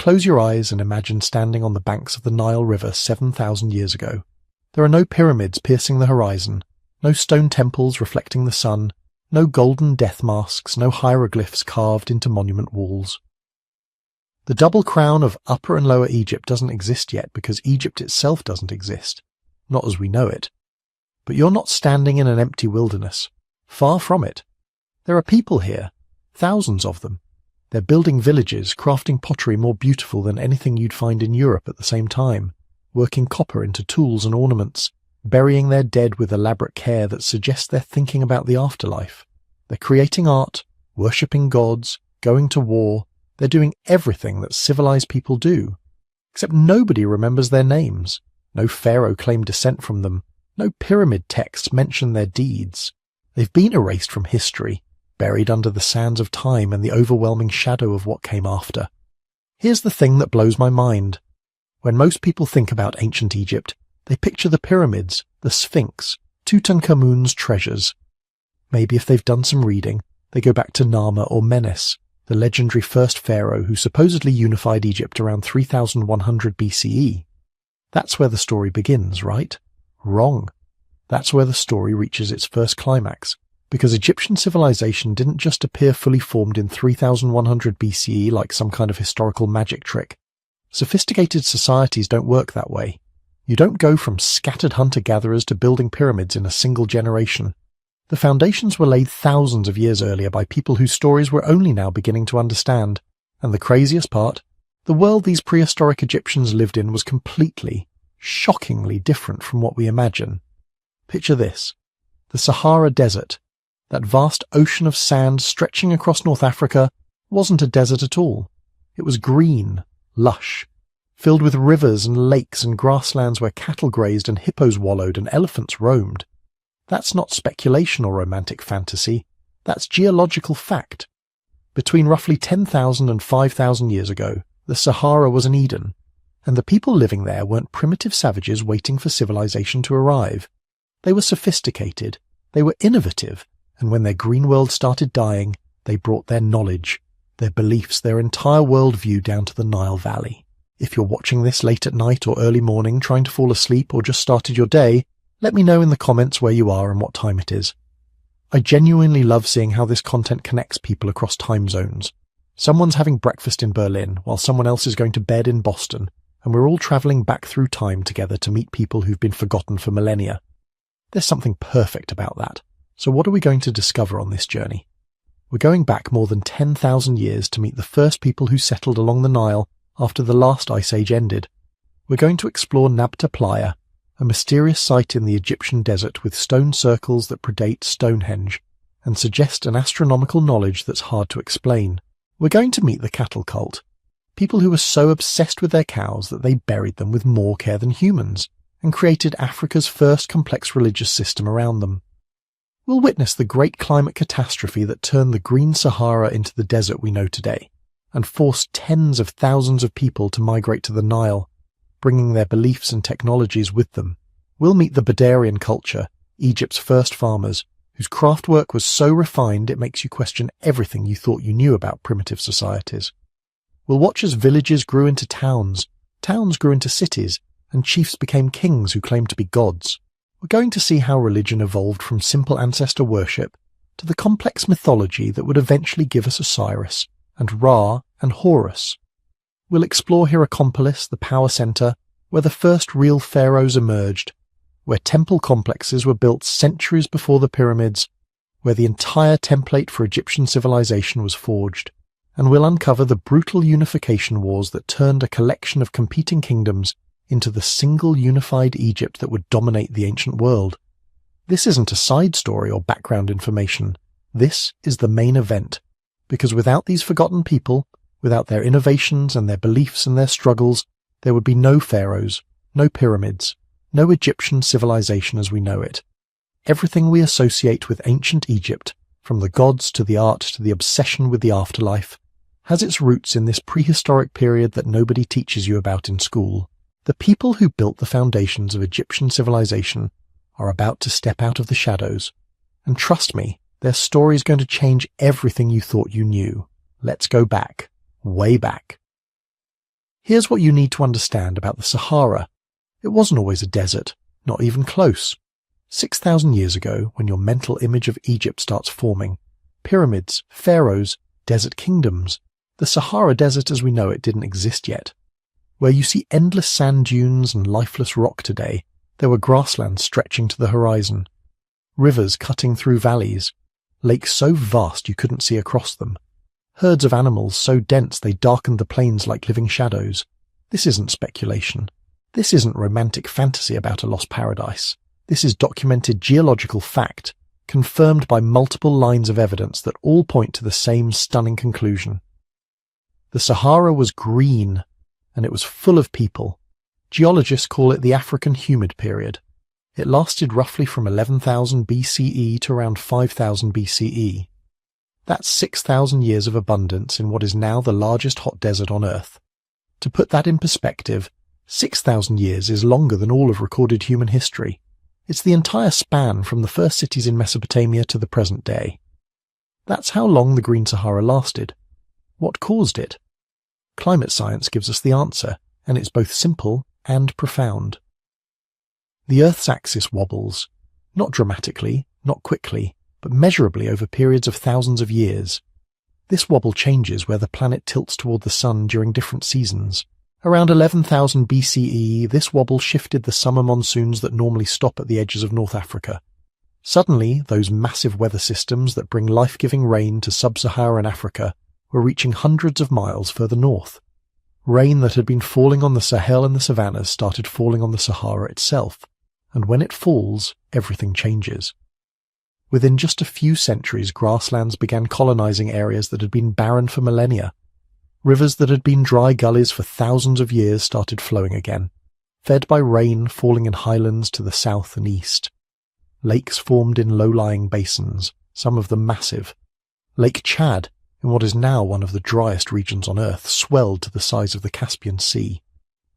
close your eyes and imagine standing on the banks of the Nile River 7,000 years ago. There are no pyramids piercing the horizon, no stone temples reflecting the sun, no golden death masks, no hieroglyphs carved into monument walls. The double crown of Upper and Lower Egypt doesn't exist yet because Egypt itself doesn't exist, not as we know it. But you're not standing in an empty wilderness. Far from it. There are people here, thousands of them. They're building villages, crafting pottery more beautiful than anything you'd find in Europe at the same time, working copper into tools and ornaments, burying their dead with elaborate care that suggests they're thinking about the afterlife. They're creating art, worshipping gods, going to war. They're doing everything that civilized people do. Except nobody remembers their names. No pharaoh claimed descent from them. No pyramid texts mention their deeds. They've been erased from history, buried under the sands of time and the overwhelming shadow of what came after. Here's the thing that blows my mind. When most people think about ancient Egypt, they picture the pyramids, the Sphinx, Tutankhamun's treasures. Maybe if they've done some reading, they go back to Nama or Menes, the legendary first pharaoh who supposedly unified Egypt around 3100 BCE. That's where the story begins, right? Wrong. That's where the story reaches its first climax, because Egyptian civilization didn't just appear fully formed in 3100 BCE like some kind of historical magic trick. Sophisticated societies don't work that way. You don't go from scattered hunter-gatherers to building pyramids in a single generation. The foundations were laid thousands of years earlier by people whose stories we're only now beginning to understand. And the craziest part, the world these prehistoric Egyptians lived in was completely, shockingly different from what we imagine. Picture this. The Sahara Desert, that vast ocean of sand stretching across North Africa, wasn't a desert at all. It was green, lush, filled with rivers and lakes and grasslands where cattle grazed and hippos wallowed and elephants roamed. That's not speculation or romantic fantasy. That's geological fact. Between roughly 10,000 and 5,000 years ago, the Sahara was an Eden, and the people living there weren't primitive savages waiting for civilization to arrive. They were sophisticated, they were innovative, and when their green world started dying, they brought their knowledge, their beliefs, their entire worldview down to the Nile Valley. If you're watching this late at night or early morning, trying to fall asleep or just started your day, let me know in the comments where you are and what time it is. I genuinely love seeing how this content connects people across time zones. Someone's having breakfast in Berlin while someone else is going to bed in Boston, and we're all travelling back through time together to meet people who've been forgotten for millennia. There's something perfect about that. So what are we going to discover on this journey? We're going back more than 10,000 years to meet the first people who settled along the Nile after the last ice age ended. We're going to explore Nabta Playa, a mysterious site in the Egyptian desert with stone circles that predate Stonehenge and suggest an astronomical knowledge that's hard to explain. We're going to meet the cattle cult, people who were so obsessed with their cows that they buried them with more care than humans and created Africa's first complex religious system around them. We'll witness the great climate catastrophe that turned the green Sahara into the desert we know today and forced tens of thousands of people to migrate to the Nile, bringing their beliefs and technologies with them. We'll meet the Badarian culture, Egypt's first farmers, whose craft work was so refined it makes you question everything you thought you knew about primitive societies. We'll watch as villages grew into towns, towns grew into cities, and chiefs became kings who claimed to be gods. We're going to see how religion evolved from simple ancestor worship to the complex mythology that would eventually give us Osiris and Ra and Horus. We'll explore Hierakonpolis, the power center, where the first real pharaohs emerged, where temple complexes were built centuries before the pyramids, where the entire template for Egyptian civilization was forged, and we'll uncover the brutal unification wars that turned a collection of competing kingdoms into the single unified Egypt that would dominate the ancient world. This isn't a side story or background information. This is the main event, because without these forgotten people, without their innovations and their beliefs and their struggles, there would be no pharaohs, no pyramids, no Egyptian civilization as we know it. Everything we associate with ancient Egypt, from the gods to the art to the obsession with the afterlife, has its roots in this prehistoric period that nobody teaches you about in school. The people who built the foundations of Egyptian civilization are about to step out of the shadows. And trust me, their story is going to change everything you thought you knew. Let's go back, way back. Here's what you need to understand about the Sahara. It wasn't always a desert, not even close. 6,000 years ago, when your mental image of Egypt starts forming, pyramids, pharaohs, desert kingdoms, the Sahara Desert as we know it didn't exist yet. Where you see endless sand dunes and lifeless rock today, there were grasslands stretching to the horizon, rivers cutting through valleys, lakes so vast you couldn't see across them, herds of animals so dense they darkened the plains like living shadows. This isn't speculation. This isn't romantic fantasy about a lost paradise. This is documented geological fact, confirmed by multiple lines of evidence that all point to the same stunning conclusion. The Sahara was green, and it was full of people. Geologists call it the African humid period. It lasted roughly from 11,000 BCE to around 5,000 BCE. That's 6,000 years of abundance in what is now the largest hot desert on Earth. To put that in perspective, 6,000 years is longer than all of recorded human history. It's the entire span from the first cities in Mesopotamia to the present day. That's how long the Green Sahara lasted. What caused it? Climate science gives us the answer, and it's both simple and profound. The Earth's axis wobbles, not dramatically, not quickly, but measurably over periods of thousands of years. This wobble changes where the planet tilts toward the sun during different seasons. Around 11,000 BCE, this wobble shifted the summer monsoons that normally stop at the edges of North Africa. Suddenly, those massive weather systems that bring life-giving rain to sub-Saharan Africa were reaching hundreds of miles further north. Rain that had been falling on the Sahel and the savannas started falling on the Sahara itself, and when it falls, everything changes. Within just a few centuries, grasslands began colonizing areas that had been barren for millennia. Rivers that had been dry gullies for thousands of years started flowing again, fed by rain falling in highlands to the south and east. Lakes formed in low-lying basins, some of them massive. Lake Chad, in what is now one of the driest regions on Earth, swelled to the size of the Caspian Sea.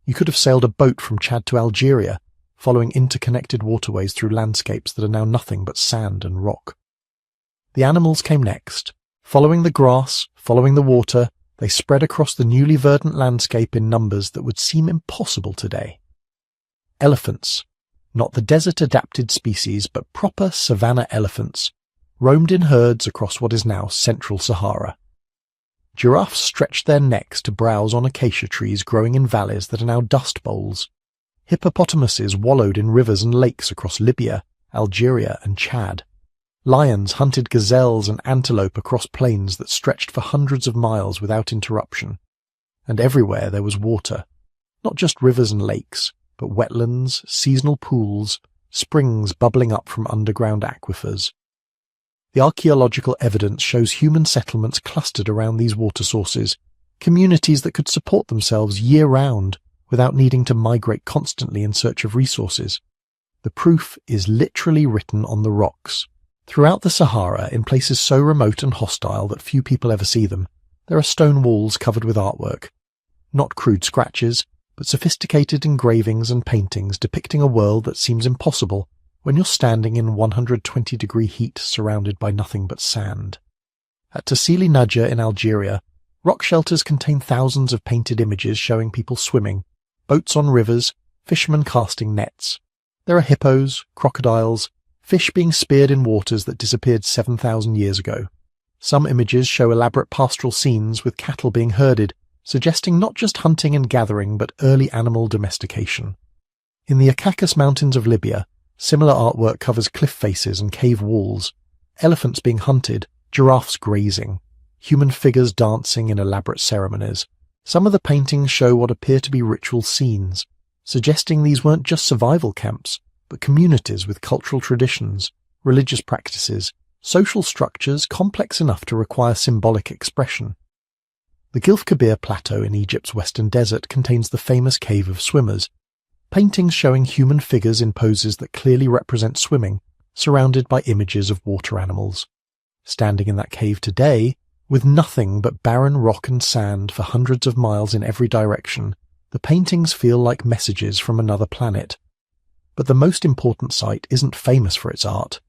You could have sailed a boat from Chad to Algeria, following interconnected waterways through landscapes that are now nothing but sand and rock. The animals came next. Following the grass, following the water, they spread across the newly verdant landscape in numbers that would seem impossible today. Elephants, not the desert-adapted species, but proper savanna elephants, roamed in herds across what is now Central Sahara. Giraffes stretched their necks to browse on acacia trees growing in valleys that are now dust bowls. Hippopotamuses wallowed in rivers and lakes across Libya, Algeria, and Chad. Lions hunted gazelles and antelope across plains that stretched for hundreds of miles without interruption. And everywhere there was water, not just rivers and lakes, but wetlands, seasonal pools, springs bubbling up from underground aquifers. The archaeological evidence shows human settlements clustered around these water sources, communities that could support themselves year-round without needing to migrate constantly in search of resources. The proof is literally written on the rocks. Throughout the Sahara, in places so remote and hostile that few people ever see them, there are stone walls covered with artwork. Not crude scratches, but sophisticated engravings and paintings depicting a world that seems impossible when you're standing in 120-degree heat surrounded by nothing but sand. At Tassili Najjar in Algeria, rock shelters contain thousands of painted images showing people swimming, boats on rivers, fishermen casting nets. There are hippos, crocodiles, fish being speared in waters that disappeared 7,000 years ago. Some images show elaborate pastoral scenes with cattle being herded, suggesting not just hunting and gathering but early animal domestication. In the Caucasus Mountains of Libya, similar artwork covers cliff faces and cave walls, elephants being hunted, giraffes grazing, human figures dancing in elaborate ceremonies. Some of the paintings show what appear to be ritual scenes, suggesting these weren't just survival camps, but communities with cultural traditions, religious practices, social structures complex enough to require symbolic expression. The Gilf Kabir Plateau in Egypt's western desert contains the famous Cave of Swimmers, paintings showing human figures in poses that clearly represent swimming, surrounded by images of water animals. Standing in that cave today, with nothing but barren rock and sand for hundreds of miles in every direction, the paintings feel like messages from another planet. But the most important site isn't famous for its art.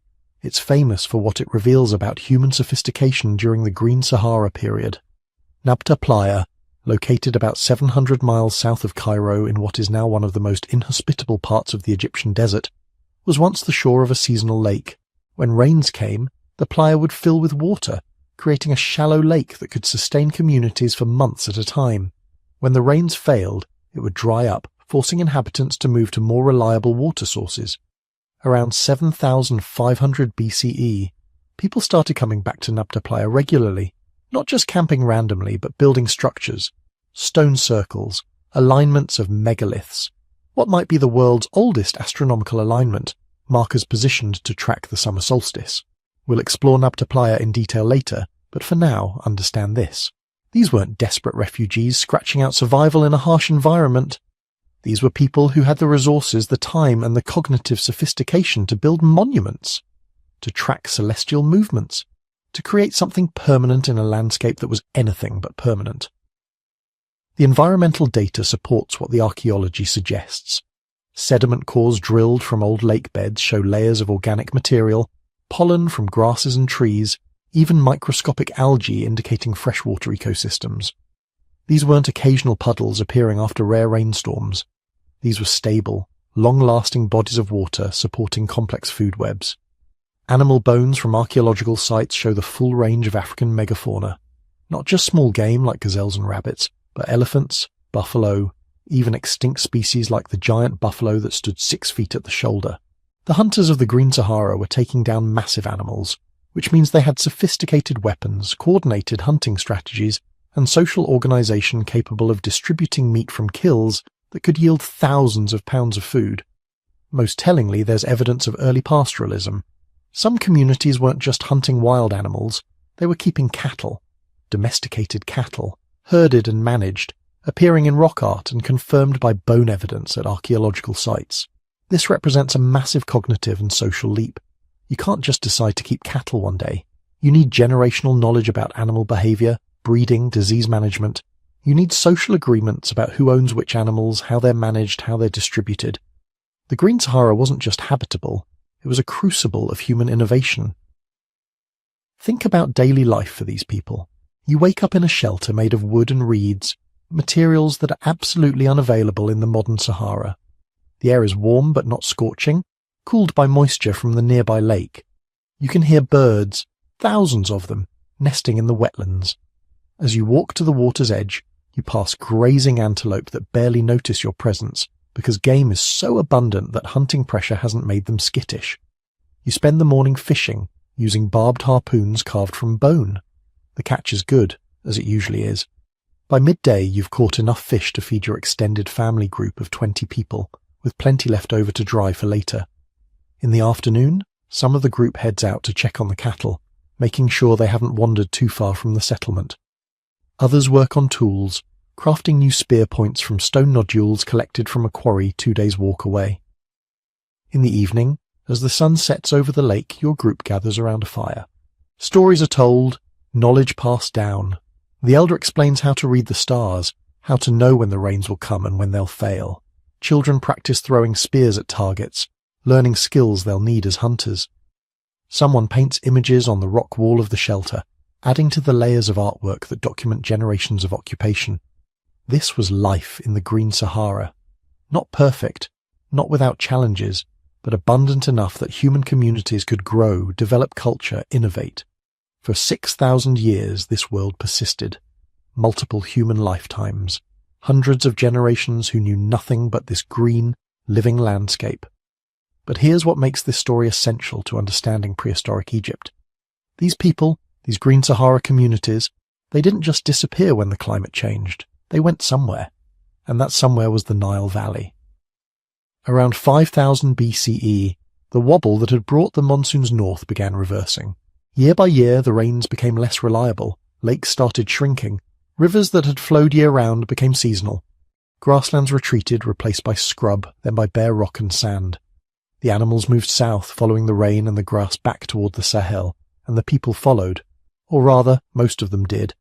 It's famous for what it reveals about human sophistication during the Green Sahara period. Nabta Playa, located about 700 miles south of Cairo in what is now one of the most inhospitable parts of the Egyptian desert, was once the shore of a seasonal lake. When rains came, the playa would fill with water, creating a shallow lake that could sustain communities for months at a time. When the rains failed, it would dry up, forcing inhabitants to move to more reliable water sources. Around 7,500 BCE, people started coming back to Nabta Playa regularly, not just camping randomly, but building structures, stone circles, alignments of megaliths, what might be the world's oldest astronomical alignment, markers positioned to track the summer solstice. We'll explore Nabta Playa in detail later, but for now, understand this. These weren't desperate refugees scratching out survival in a harsh environment. These were people who had the resources, the time, and the cognitive sophistication to build monuments, to track celestial movements, to create something permanent in a landscape that was anything but permanent. The environmental data supports what the archaeology suggests. Sediment cores drilled from old lake beds show layers of organic material, pollen from grasses and trees, even microscopic algae indicating freshwater ecosystems. These weren't occasional puddles appearing after rare rainstorms. These were stable, long-lasting bodies of water supporting complex food webs. Animal bones from archaeological sites show the full range of African megafauna, not just small game like gazelles and rabbits, but elephants, buffalo, even extinct species like the giant buffalo that stood 6 feet at the shoulder. The hunters of the Green Sahara were taking down massive animals, which means they had sophisticated weapons, coordinated hunting strategies, and social organization capable of distributing meat from kills that could yield thousands of pounds of food. Most tellingly, there's evidence of early pastoralism. Some communities weren't just hunting wild animals, they were keeping cattle, domesticated cattle, herded and managed, appearing in rock art and confirmed by bone evidence at archaeological sites. This represents a massive cognitive and social leap. You can't just decide to keep cattle one day. You need generational knowledge about animal behavior, breeding, disease management. You need social agreements about who owns which animals, how they're managed, how they're distributed. The Green Sahara wasn't just habitable, it was a crucible of human innovation. Think about daily life for these people. You wake up in a shelter made of wood and reeds, materials that are absolutely unavailable in the modern Sahara. The air is warm but not scorching, cooled by moisture from the nearby lake. You can hear birds, thousands of them, nesting in the wetlands. As you walk to the water's edge, you pass grazing antelope that barely notice your presence because game is so abundant that hunting pressure hasn't made them skittish. You spend the morning fishing, using barbed harpoons carved from bone. The catch is good, as it usually is. By midday, you've caught enough fish to feed your extended family group of 20 people, with plenty left over to dry for later. In the afternoon, some of the group heads out to check on the cattle, making sure they haven't wandered too far from the settlement. Others work on tools, crafting new spear points from stone nodules collected from a quarry 2 days' walk away. In the evening, as the sun sets over the lake, your group gathers around a fire. Stories are told, knowledge passed down. The elder explains how to read the stars, how to know when the rains will come and when they'll fail. Children practice throwing spears at targets, learning skills they'll need as hunters. Someone paints images on the rock wall of the shelter, adding to the layers of artwork that document generations of occupation. This was life in the Green Sahara. Not perfect, not without challenges, but abundant enough that human communities could grow, develop culture, innovate. For 6,000 years this world persisted. Multiple human lifetimes. Hundreds of generations who knew nothing but this green, living landscape. But here's what makes this story essential to understanding prehistoric Egypt. These people, these Green Sahara communities, they didn't just disappear when the climate changed. They went somewhere, and that somewhere was the Nile Valley. Around 5000 BCE, the wobble that had brought the monsoons north began reversing. Year by year, the rains became less reliable, lakes started shrinking, rivers that had flowed year-round became seasonal. Grasslands retreated, replaced by scrub, then by bare rock and sand. The animals moved south, following the rain and the grass back toward the Sahel, and the people followed, or rather, most of them did.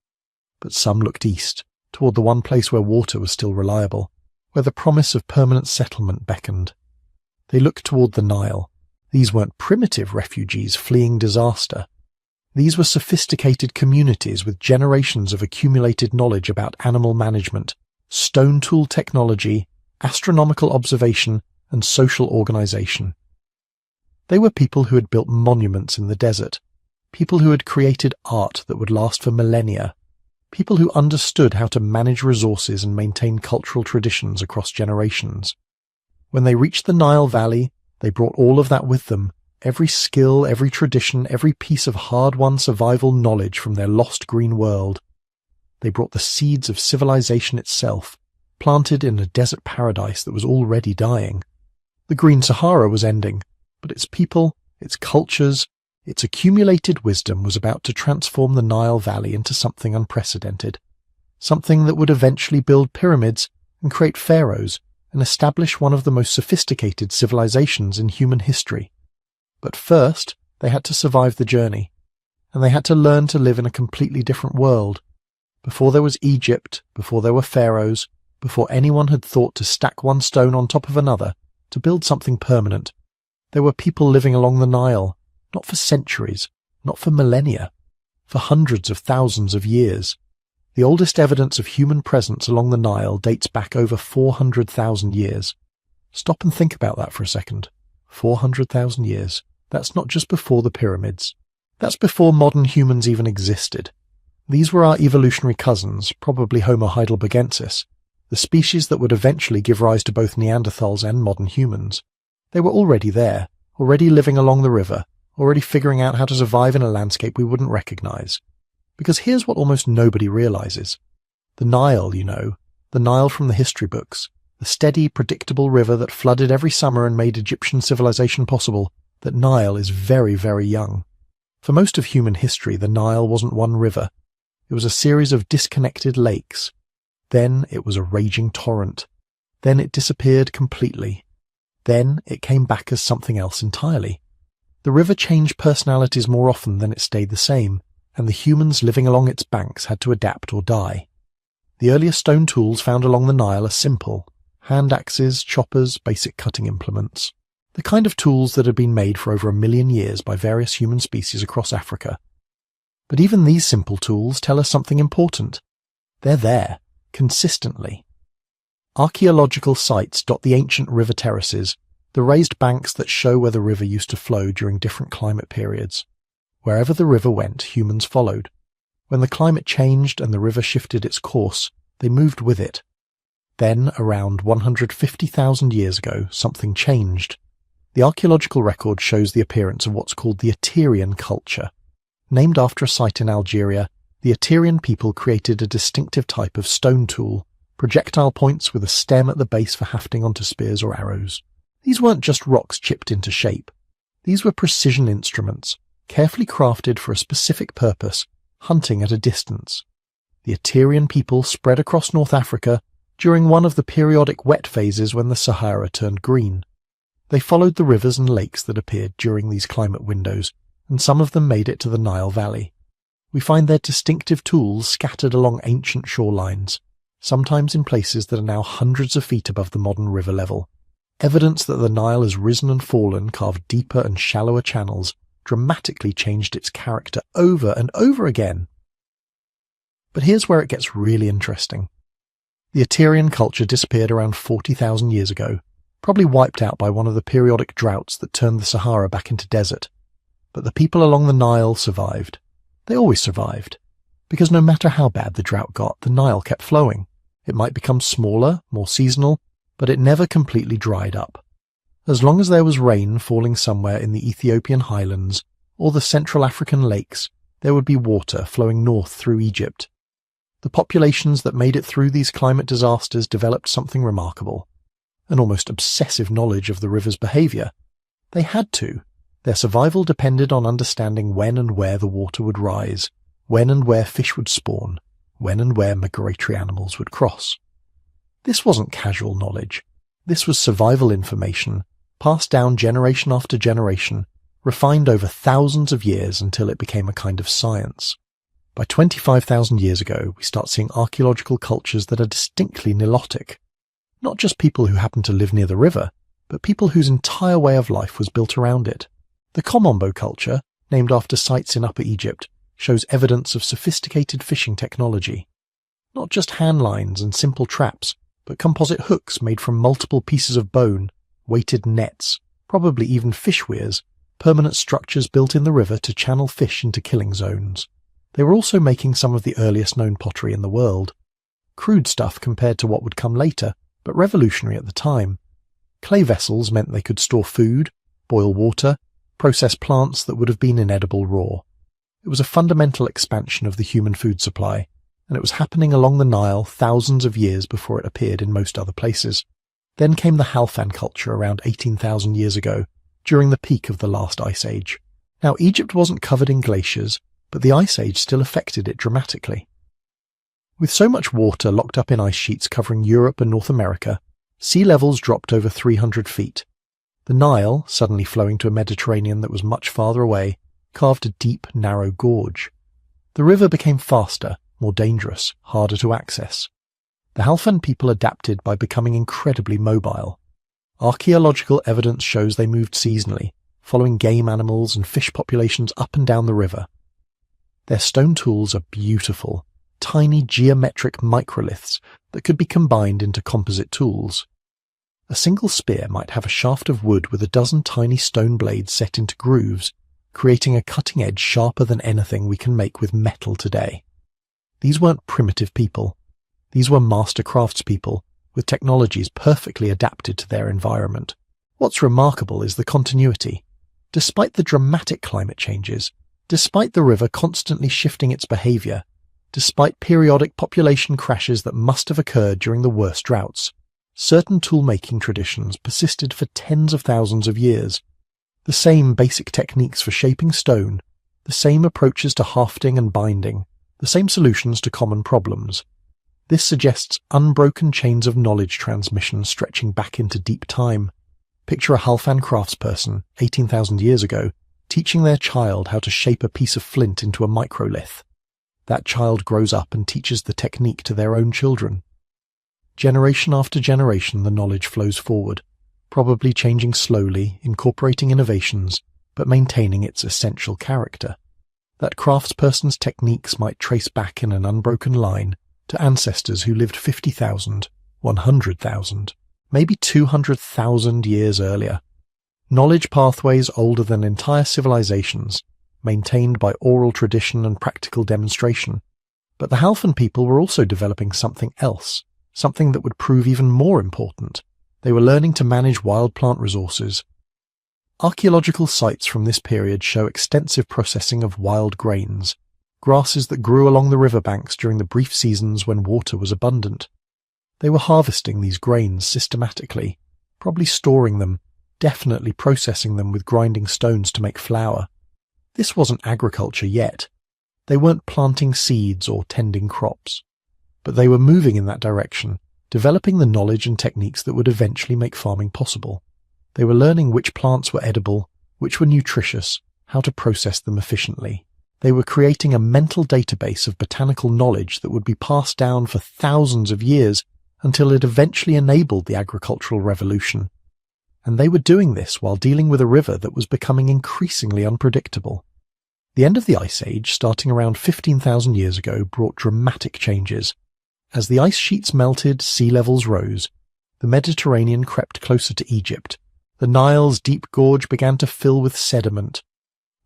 But some looked east, toward the one place where water was still reliable, where the promise of permanent settlement beckoned. They looked toward the Nile. These weren't primitive refugees fleeing disaster. These were sophisticated communities with generations of accumulated knowledge about animal management, stone tool technology, astronomical observation, and social organization. They were people who had built monuments in the desert, people who had created art that would last for millennia, people who understood how to manage resources and maintain cultural traditions across generations. When they reached the Nile Valley, they brought all of that with them, every skill, every tradition, every piece of hard-won survival knowledge from their lost green world. They brought the seeds of civilization itself, planted in a desert paradise that was already dying. The Green Sahara was ending, but its people, its cultures, its accumulated wisdom was about to transform the Nile Valley into something unprecedented, something that would eventually build pyramids and create pharaohs and establish one of the most sophisticated civilizations in human history. But first, they had to survive the journey, and they had to learn to live in a completely different world. Before there was Egypt, before there were pharaohs, before anyone had thought to stack one stone on top of another, to build something permanent, there were people living along the Nile, not for centuries, not for millennia, for hundreds of thousands of years. The oldest evidence of human presence along the Nile dates back over 400,000 years. Stop and think about that for a second. 400,000 years. That's not just before the pyramids. That's before modern humans even existed. These were our evolutionary cousins, probably Homo heidelbergensis, the species that would eventually give rise to both Neanderthals and modern humans. They were already there, already living along the river, already figuring out how to survive in a landscape we wouldn't recognize. Because here's what almost nobody realizes. The Nile, the Nile from the history books, the steady, predictable river that flooded every summer and made Egyptian civilization possible, that Nile is very, very young. For most of human history, the Nile wasn't one river. It was a series of disconnected lakes. Then it was a raging torrent. Then it disappeared completely. Then it came back as something else entirely. The river changed personalities more often than it stayed the same, and the humans living along its banks had to adapt or die. The earliest stone tools found along the Nile are simple: hand axes, choppers, basic cutting implements. The kind of tools that had been made for over 1 million years by various human species across Africa. But even these simple tools tell us something important. They're there, consistently. Archaeological sites dot the ancient river terraces, the raised banks that show where the river used to flow during different climate periods. Wherever the river went, humans followed. When the climate changed and the river shifted its course, they moved with it. Then, around 150,000 years ago, something changed. The archaeological record shows the appearance of what's called the Assyrian culture. Named after a site in Algeria, the Assyrian people created a distinctive type of stone tool, projectile points with a stem at the base for hafting onto spears or arrows. These weren't just rocks chipped into shape. These were precision instruments, carefully crafted for a specific purpose, hunting at a distance. The Assyrian people spread across North Africa during one of the periodic wet phases when the Sahara turned green. They followed the rivers and lakes that appeared during these climate windows, and some of them made it to the Nile Valley. We find their distinctive tools scattered along ancient shorelines, sometimes in places that are now hundreds of feet above the modern river level. Evidence that the Nile has risen and fallen, carved deeper and shallower channels, dramatically changed its character over and over again. But here's where it gets really interesting. The Assyrian culture disappeared around 40,000 years ago, probably wiped out by one of the periodic droughts that turned the Sahara back into desert. But the people along the Nile survived. They always survived. Because no matter how bad the drought got, the Nile kept flowing. It might become smaller, more seasonal, but it never completely dried up. As long as there was rain falling somewhere in the Ethiopian highlands or the Central African lakes, there would be water flowing north through Egypt. The populations that made it through these climate disasters developed something remarkable, an almost obsessive knowledge of the river's behavior. They had to. Their survival depended on understanding when and where the water would rise, when and where fish would spawn, when and where migratory animals would cross. This wasn't casual knowledge. This was survival information, passed down generation after generation, refined over thousands of years until it became a kind of science. By 25,000 years ago, we start seeing archaeological cultures that are distinctly Nilotic. Not just people who happen to live near the river, but people whose entire way of life was built around it. The Komombo culture, named after sites in Upper Egypt, shows evidence of sophisticated fishing technology. Not just hand lines and simple traps, but composite hooks made from multiple pieces of bone, weighted nets, probably even fish weirs, permanent structures built in the river to channel fish into killing zones. They were also making some of the earliest known pottery in the world. Crude stuff compared to what would come later, but revolutionary at the time. Clay vessels meant they could store food, boil water, process plants that would have been inedible raw. It was a fundamental expansion of the human food supply, and it was happening along the Nile thousands of years before it appeared in most other places. Then came the Halfan culture around 18,000 years ago, during the peak of the last ice age. Now, Egypt wasn't covered in glaciers, but the ice age still affected it dramatically. With so much water locked up in ice sheets covering Europe and North America, sea levels dropped over 300 feet. The Nile, suddenly flowing to a Mediterranean that was much farther away, carved a deep, narrow gorge. The river became faster, more dangerous, harder to access. The Halfan people adapted by becoming incredibly mobile. Archaeological evidence shows they moved seasonally, following game animals and fish populations up and down the river. Their stone tools are beautiful, tiny geometric microliths that could be combined into composite tools. A single spear might have a shaft of wood with a dozen tiny stone blades set into grooves, creating a cutting edge sharper than anything we can make with metal today. These weren't primitive people. These were master craftspeople, with technologies perfectly adapted to their environment. What's remarkable is the continuity. Despite the dramatic climate changes, despite the river constantly shifting its behavior, despite periodic population crashes that must have occurred during the worst droughts, certain tool-making traditions persisted for tens of thousands of years. The same basic techniques for shaping stone, the same approaches to hafting and binding, the same solutions to common problems. This suggests unbroken chains of knowledge transmission stretching back into deep time. Picture a Halfan craftsperson, 18,000 years ago, teaching their child how to shape a piece of flint into a microlith. That child grows up and teaches the technique to their own children. Generation after generation, the knowledge flows forward, probably changing slowly, incorporating innovations, but maintaining its essential character. That craftsperson's techniques might trace back in an unbroken line to ancestors who lived 50,000, 100,000, maybe 200,000 years earlier. Knowledge pathways older than entire civilizations, maintained by oral tradition and practical demonstration. But the Halfan people were also developing something else, something that would prove even more important. They were learning to manage wild plant resources. Archaeological sites from this period show extensive processing of wild grains, grasses that grew along the riverbanks during the brief seasons when water was abundant. They were harvesting these grains systematically, probably storing them, definitely processing them with grinding stones to make flour. This wasn't agriculture yet. They weren't planting seeds or tending crops. But they were moving in that direction, developing the knowledge and techniques that would eventually make farming possible. They were learning which plants were edible, which were nutritious, how to process them efficiently. They were creating a mental database of botanical knowledge that would be passed down for thousands of years until it eventually enabled the agricultural revolution. And they were doing this while dealing with a river that was becoming increasingly unpredictable. The end of the Ice Age, starting around 15,000 years ago, brought dramatic changes. As the ice sheets melted, sea levels rose. The Mediterranean crept closer to Egypt. The Nile's deep gorge began to fill with sediment.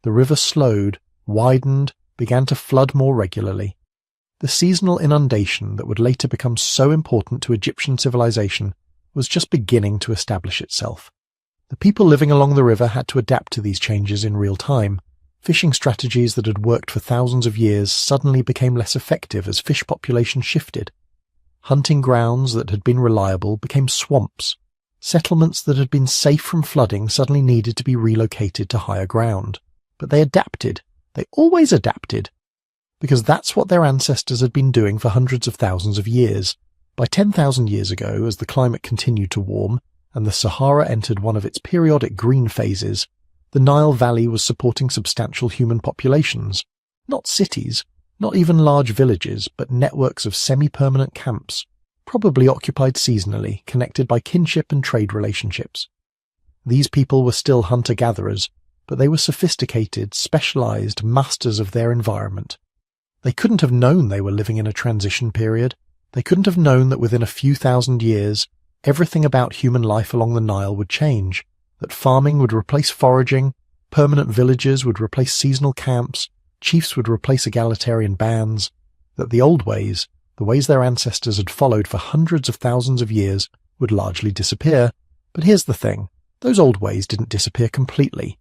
The river slowed, widened, began to flood more regularly. The seasonal inundation that would later become so important to Egyptian civilization was just beginning to establish itself. The people living along the river had to adapt to these changes in real time. Fishing strategies that had worked for thousands of years suddenly became less effective as fish populations shifted. Hunting grounds that had been reliable became swamps. Settlements that had been safe from flooding suddenly needed to be relocated to higher ground. But they adapted. They always adapted. Because that's what their ancestors had been doing for hundreds of thousands of years. By 10,000 years ago, as the climate continued to warm and the Sahara entered one of its periodic green phases, the Nile Valley was supporting substantial human populations. Not cities, not even large villages, but networks of semi-permanent camps, probably occupied seasonally, connected by kinship and trade relationships. These people were still hunter-gatherers, but they were sophisticated, specialized masters of their environment. They couldn't have known they were living in a transition period. They couldn't have known that within a few thousand years, everything about human life along the Nile would change, that farming would replace foraging, permanent villages would replace seasonal camps, chiefs would replace egalitarian bands, that the old ways, the ways their ancestors had followed for hundreds of thousands of years, would largely disappear. But here's the thing, those old ways didn't disappear completely.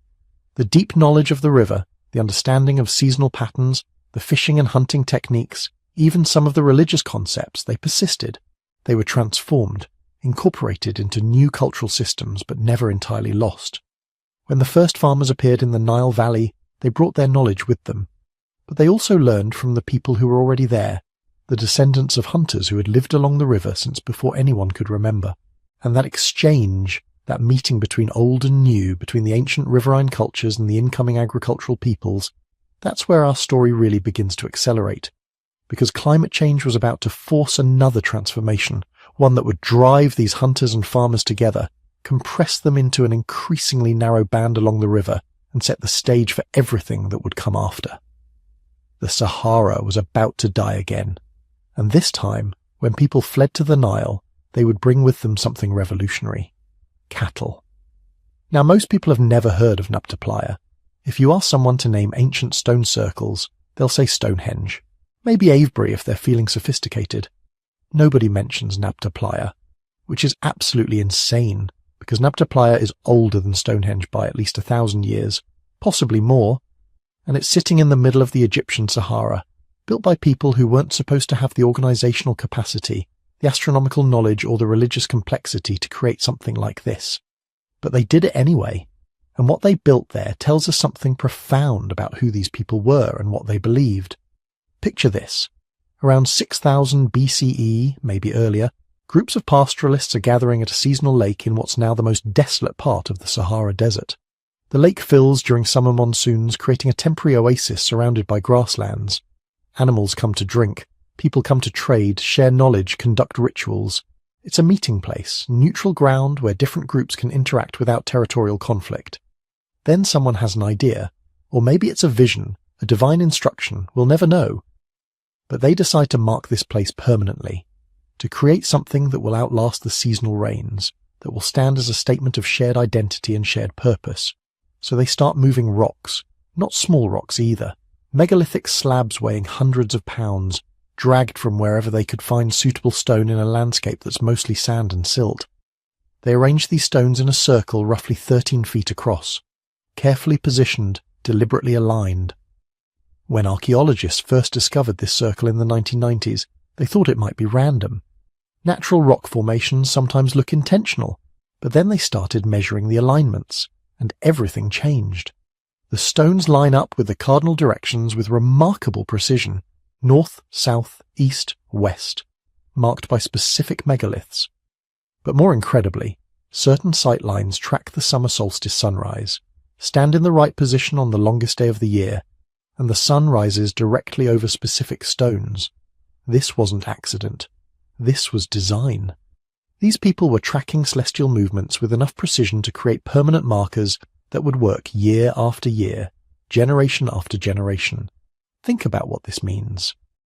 The deep knowledge of the river, the understanding of seasonal patterns, the fishing and hunting techniques, even some of the religious concepts, they persisted. They were transformed, incorporated into new cultural systems, but never entirely lost. When the first farmers appeared in the Nile Valley, they brought their knowledge with them. But they also learned from the people who were already there, the descendants of hunters who had lived along the river since before anyone could remember. And that exchange, that meeting between old and new, between the ancient riverine cultures and the incoming agricultural peoples, that's where our story really begins to accelerate. Because climate change was about to force another transformation, one that would drive these hunters and farmers together, compress them into an increasingly narrow band along the river, and set the stage for everything that would come after. The Sahara was about to die again, and this time, when people fled to the Nile, they would bring with them something revolutionary: cattle. Now, most people have never heard of Nabta Playa. If you ask someone to name ancient stone circles, they'll say Stonehenge. Maybe Avebury if they're feeling sophisticated. Nobody mentions Nabta Playa, which is absolutely insane, because Nabta Playa is older than Stonehenge by at least 1,000 years, possibly more, and it's sitting in the middle of the Egyptian Sahara, built by people who weren't supposed to have the organizational capacity, the astronomical knowledge, or the religious complexity to create something like this. But they did it anyway, and what they built there tells us something profound about who these people were and what they believed. Picture this. Around 6000 BCE, maybe earlier, groups of pastoralists are gathering at a seasonal lake in what's now the most desolate part of the Sahara Desert. The lake fills during summer monsoons, creating a temporary oasis surrounded by grasslands. Animals come to drink, people come to trade, share knowledge, conduct rituals. It's a meeting place, neutral ground where different groups can interact without territorial conflict. Then someone has an idea, or maybe it's a vision, a divine instruction, we'll never know. But they decide to mark this place permanently, to create something that will outlast the seasonal rains, that will stand as a statement of shared identity and shared purpose. So they start moving rocks, not small rocks either, megalithic slabs weighing hundreds of pounds, dragged from wherever they could find suitable stone in a landscape that's mostly sand and silt. They arrange these stones in a circle roughly 13 feet across, carefully positioned, deliberately aligned. When archaeologists first discovered this circle in the 1990s, they thought it might be random. Natural rock formations sometimes look intentional, but then they started measuring the alignments, and everything changed. The stones line up with the cardinal directions with remarkable precision: north, south, east, west, marked by specific megaliths. But more incredibly, certain sight lines track the summer solstice sunrise, stand in the right position on the longest day of the year, and the sun rises directly over specific stones. This wasn't accident. This was design. These people were tracking celestial movements with enough precision to create permanent markers that would work year after year, generation after generation. Think about what this means.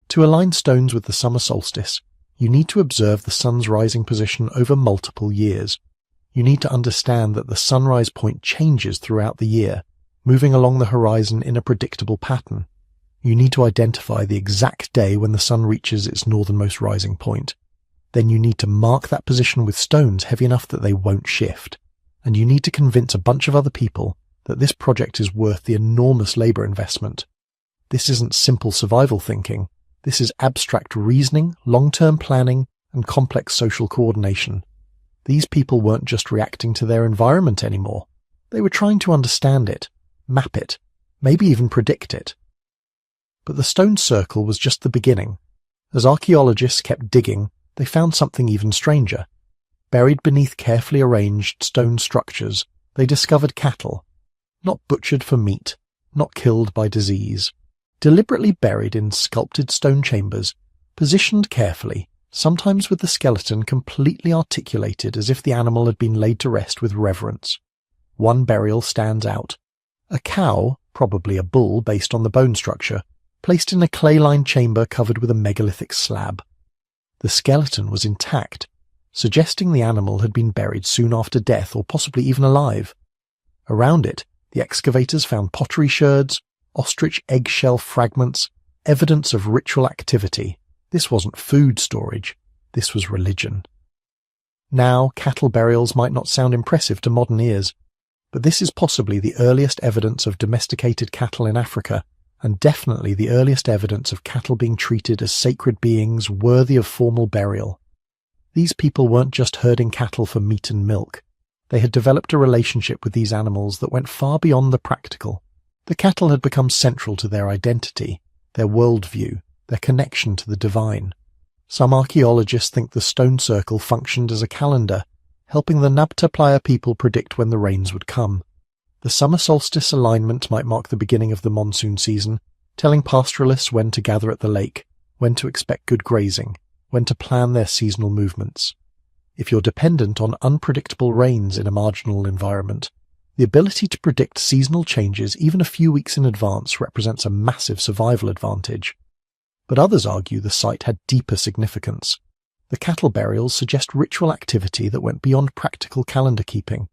To align stones with the summer solstice, you need to observe the sun's rising position over multiple years. You need to understand that the sunrise point changes throughout the year, moving along the horizon in a predictable pattern. You need to identify the exact day when the sun reaches its northernmost rising point. Then you need to mark that position with stones heavy enough that they won't shift. And you need to convince a bunch of other people that this project is worth the enormous labor investment. This isn't simple survival thinking. This is abstract reasoning, long-term planning, and complex social coordination. These people weren't just reacting to their environment anymore. They were trying to understand it, map it, maybe even predict it. But the stone circle was just the beginning. As archaeologists kept digging, they found something even stranger. Buried beneath carefully arranged stone structures, they discovered cattle, not butchered for meat, not killed by disease, deliberately buried in sculpted stone chambers, positioned carefully, sometimes with the skeleton completely articulated as if the animal had been laid to rest with reverence. One burial stands out. A cow, probably a bull based on the bone structure, placed in a clay-lined chamber covered with a megalithic slab. The skeleton was intact, suggesting the animal had been buried soon after death or possibly even alive. Around it, the excavators found pottery sherds, ostrich eggshell fragments, evidence of ritual activity. This wasn't food storage, this was religion. Now, cattle burials might not sound impressive to modern ears, but this is possibly the earliest evidence of domesticated cattle in Africa, and definitely the earliest evidence of cattle being treated as sacred beings worthy of formal burial. These people weren't just herding cattle for meat and milk. They had developed a relationship with these animals that went far beyond the practical. The cattle had become central to their identity, their worldview, their connection to the divine. Some archaeologists think the stone circle functioned as a calendar, helping the Nabta Playa people predict when the rains would come. The summer solstice alignment might mark the beginning of the monsoon season, telling pastoralists when to gather at the lake, when to expect good grazing, when to plan their seasonal movements. If you're dependent on unpredictable rains in a marginal environment, the ability to predict seasonal changes even a few weeks in advance represents a massive survival advantage. But others argue the site had deeper significance. The cattle burials suggest ritual activity that went beyond practical calendar keeping.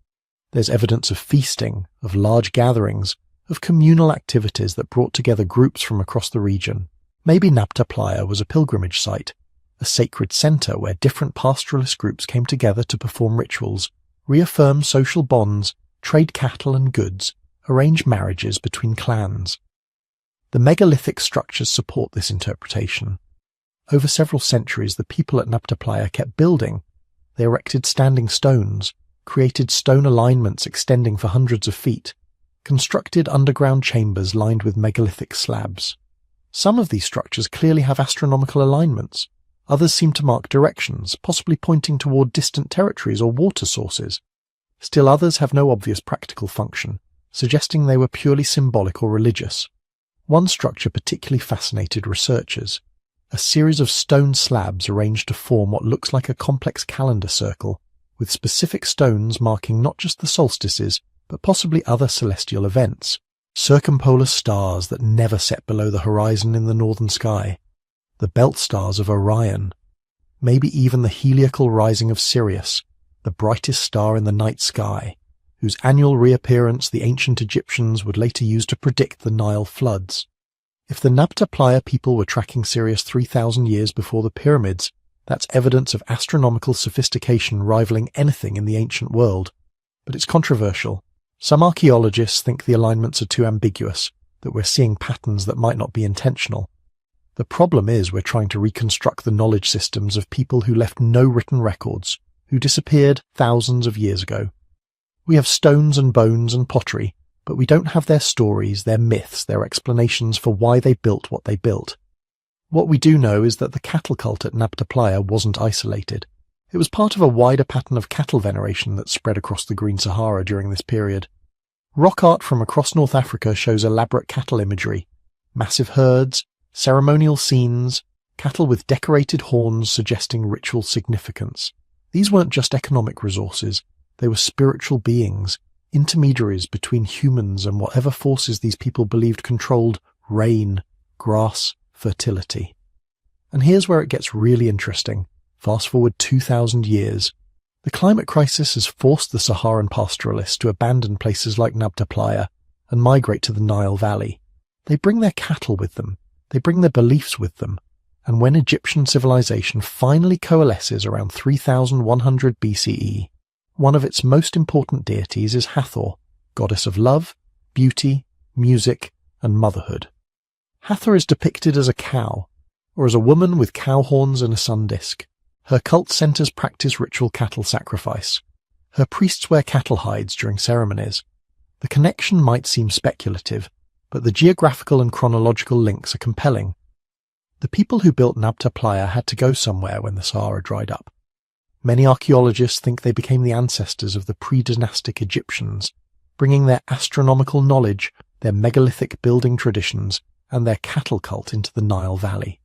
There's evidence of feasting, of large gatherings, of communal activities that brought together groups from across the region. Maybe Nabta Playa was a pilgrimage site, a sacred center where different pastoralist groups came together to perform rituals, reaffirm social bonds, trade cattle and goods, arrange marriages between clans. The megalithic structures support this interpretation. Over several centuries, the people at Nabta Playa kept building. They erected standing stones, created stone alignments extending for hundreds of feet, constructed underground chambers lined with megalithic slabs. Some of these structures clearly have astronomical alignments. Others seem to mark directions, possibly pointing toward distant territories or water sources. Still others have no obvious practical function, suggesting they were purely symbolic or religious. One structure particularly fascinated researchers: a series of stone slabs arranged to form what looks like a complex calendar circle, with specific stones marking not just the solstices, but possibly other celestial events, circumpolar stars that never set below the horizon in the northern sky, the belt stars of Orion, maybe even the heliacal rising of Sirius, the brightest star in the night sky, whose annual reappearance the ancient Egyptians would later use to predict the Nile floods. If the Nabta Playa people were tracking Sirius 3,000 years before the pyramids, that's evidence of astronomical sophistication rivaling anything in the ancient world. But it's controversial. Some archaeologists think the alignments are too ambiguous, that we're seeing patterns that might not be intentional. The problem is we're trying to reconstruct the knowledge systems of people who left no written records, who disappeared thousands of years ago. We have stones and bones and pottery, but we don't have their stories, their myths, their explanations for why they built what they built. What we do know is that the cattle cult at Nabta Playa wasn't isolated. It was part of a wider pattern of cattle veneration that spread across the Green Sahara during this period. Rock art from across North Africa shows elaborate cattle imagery, massive herds, ceremonial scenes, cattle with decorated horns suggesting ritual significance. These weren't just economic resources, they were spiritual beings, intermediaries between humans and whatever forces these people believed controlled rain, grass, fertility. And here's where it gets really interesting. Fast forward 2,000 years. The climate crisis has forced the Saharan pastoralists to abandon places like Nabta Playa and migrate to the Nile Valley. They bring their cattle with them. They bring their beliefs with them. And when Egyptian civilization finally coalesces around 3100 BCE, one of its most important deities is Hathor, goddess of love, beauty, music, and motherhood. Hathor is depicted as a cow, or as a woman with cow horns and a sun disk. Her cult centers practice ritual cattle sacrifice. Her priests wear cattle hides during ceremonies. The connection might seem speculative, but the geographical and chronological links are compelling. The people who built Nabta Playa had to go somewhere when the Sahara dried up. Many archaeologists think they became the ancestors of the pre-dynastic Egyptians, bringing their astronomical knowledge, their megalithic building traditions, and their cattle cult into the Nile Valley.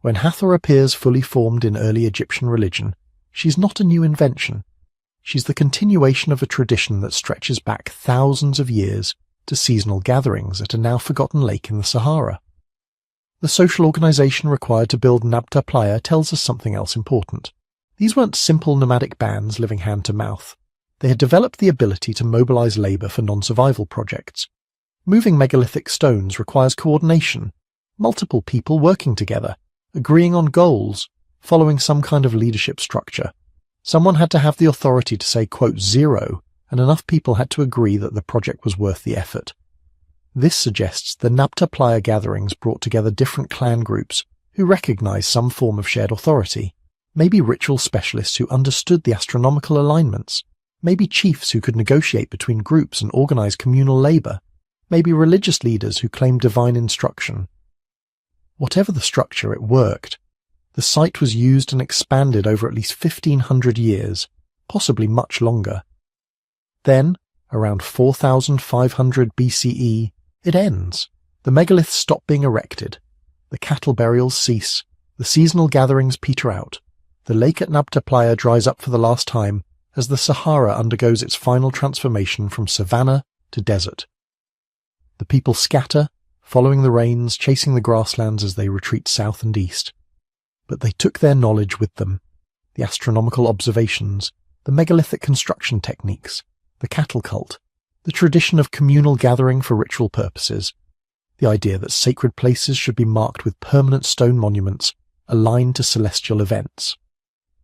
When Hathor appears fully formed in early Egyptian religion, she's not a new invention. She's the continuation of a tradition that stretches back thousands of years, to seasonal gatherings at a now forgotten lake in the Sahara. The social organization required to build Nabta Playa tells us something else important. These weren't simple nomadic bands living hand to mouth. They had developed the ability to mobilize labor for non-survival projects. Moving megalithic stones requires coordination, multiple people working together, agreeing on goals, following some kind of leadership structure. Someone had to have the authority to say, quote, zero, and enough people had to agree that the project was worth the effort. This suggests the Nabta Playa gatherings brought together different clan groups who recognized some form of shared authority, maybe ritual specialists who understood the astronomical alignments, maybe chiefs who could negotiate between groups and organize communal labor, maybe religious leaders who claimed divine instruction. Whatever the structure, it worked. The site was used and expanded over at least 1,500 years, possibly much longer. Then, around 4,500 BCE, it ends. The megaliths stop being erected. The cattle burials cease. The seasonal gatherings peter out. The lake at Nabta Playa dries up for the last time as the Sahara undergoes its final transformation from savanna to desert. The people scatter, following the rains, chasing the grasslands as they retreat south and east. But they took their knowledge with them. The astronomical observations, the megalithic construction techniques, the cattle cult, the tradition of communal gathering for ritual purposes, the idea that sacred places should be marked with permanent stone monuments aligned to celestial events.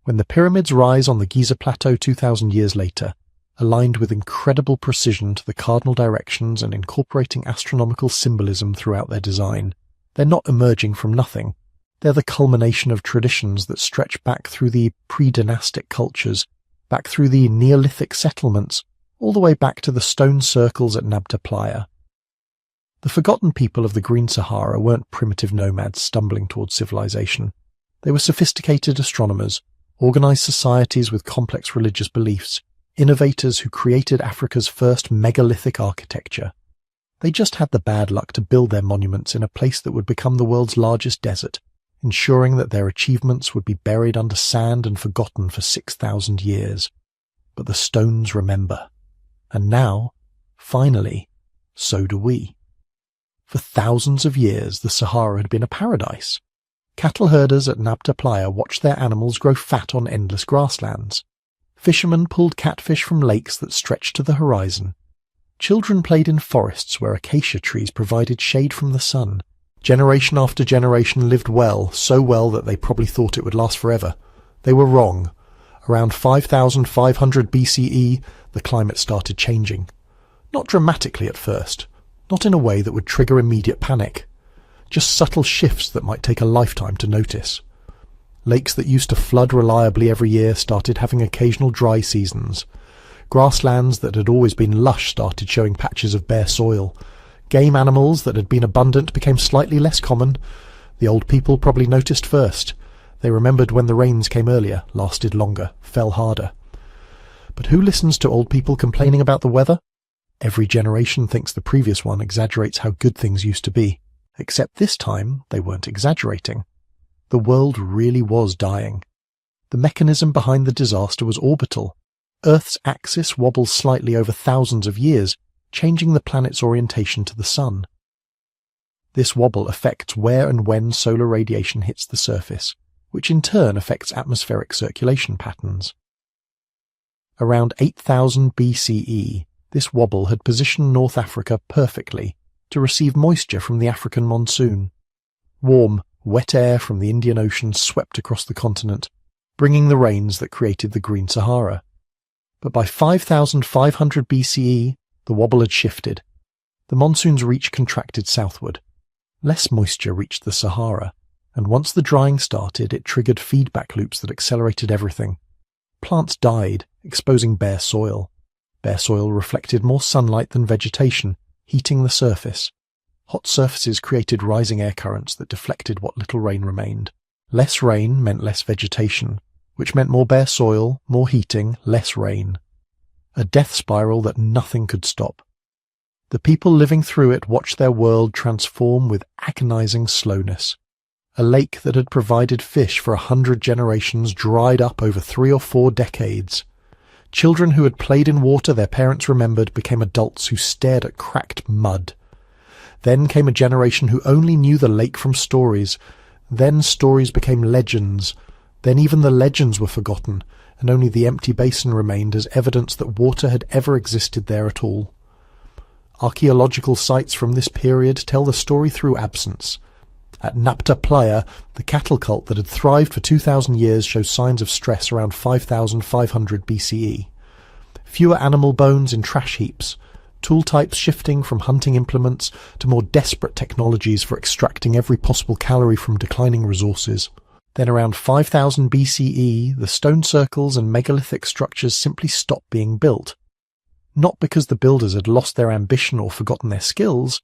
When the pyramids rise on the Giza Plateau 2,000 years later, aligned with incredible precision to the cardinal directions and incorporating astronomical symbolism throughout their design, they're not emerging from nothing. They're the culmination of traditions that stretch back through the pre-dynastic cultures, back through the Neolithic settlements, all the way back to the stone circles at Nabta Playa. The forgotten people of the Green Sahara weren't primitive nomads stumbling towards civilization. They were sophisticated astronomers, organized societies with complex religious beliefs, innovators who created Africa's first megalithic architecture. They just had the bad luck to build their monuments in a place that would become the world's largest desert, ensuring that their achievements would be buried under sand and forgotten for 6,000 years. But the stones remember. And now, finally, so do we. For thousands of years, the Sahara had been a paradise. Cattle herders at Nabta Playa watched their animals grow fat on endless grasslands. Fishermen pulled catfish from lakes that stretched to the horizon. Children played in forests where acacia trees provided shade from the sun. Generation after generation lived well, so well that they probably thought it would last forever. They were wrong. Around 5,500 BCE, the climate started changing. Not dramatically at first, not in a way that would trigger immediate panic. Just subtle shifts that might take a lifetime to notice. Lakes that used to flood reliably every year started having occasional dry seasons. Grasslands that had always been lush started showing patches of bare soil. Game animals that had been abundant became slightly less common. The old people probably noticed first. They remembered when the rains came earlier, lasted longer, fell harder. But who listens to old people complaining about the weather? Every generation thinks the previous one exaggerates how good things used to be. Except this time, they weren't exaggerating. The world really was dying. The mechanism behind the disaster was orbital. Earth's axis wobbles slightly over thousands of years, changing the planet's orientation to the sun. This wobble affects where and when solar radiation hits the surface, which in turn affects atmospheric circulation patterns. Around 8,000 BCE, this wobble had positioned North Africa perfectly to receive moisture from the African monsoon. Warm, wet air from the Indian Ocean swept across the continent, bringing the rains that created the Green Sahara. But by 5,500 BCE, the wobble had shifted. The monsoon's reach contracted southward. Less moisture reached the Sahara, and once the drying started, it triggered feedback loops that accelerated everything. Plants died, exposing bare soil. Bare soil reflected more sunlight than vegetation, heating the surface. Hot surfaces created rising air currents that deflected what little rain remained. Less rain meant less vegetation, which meant more bare soil, more heating, less rain. A death spiral that nothing could stop. The people living through it watched their world transform with agonizing slowness. A lake that had provided fish for 100 generations dried up over 3 or 4 decades. Children who had played in water their parents remembered became adults who stared at cracked mud. Then came a generation who only knew the lake from stories. Then stories became legends. Then even the legends were forgotten, and only the empty basin remained as evidence that water had ever existed there at all. Archaeological sites from this period tell the story through absence. At Nabta Playa, the cattle cult that had thrived for 2,000 years shows signs of stress around 5,500 BCE. Fewer animal bones in trash heaps, tool types shifting from hunting implements to more desperate technologies for extracting every possible calorie from declining resources. Then around 5000 BCE, the stone circles and megalithic structures simply stopped being built. Not because the builders had lost their ambition or forgotten their skills,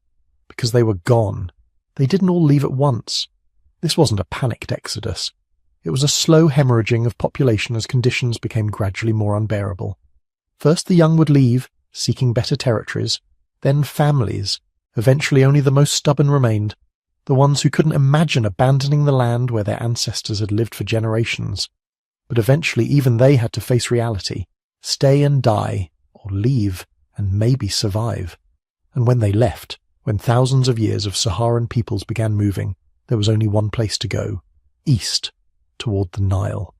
because they were gone. They didn't all leave at once. This wasn't a panicked exodus. It was a slow hemorrhaging of population as conditions became gradually more unbearable. First the young would leave, seeking better territories, then families. Eventually only the most stubborn remained, the ones who couldn't imagine abandoning the land where their ancestors had lived for generations. But eventually even they had to face reality, stay and die, or leave and maybe survive. And when they left, when thousands of years of Saharan peoples began moving, there was only one place to go, east, toward the Nile.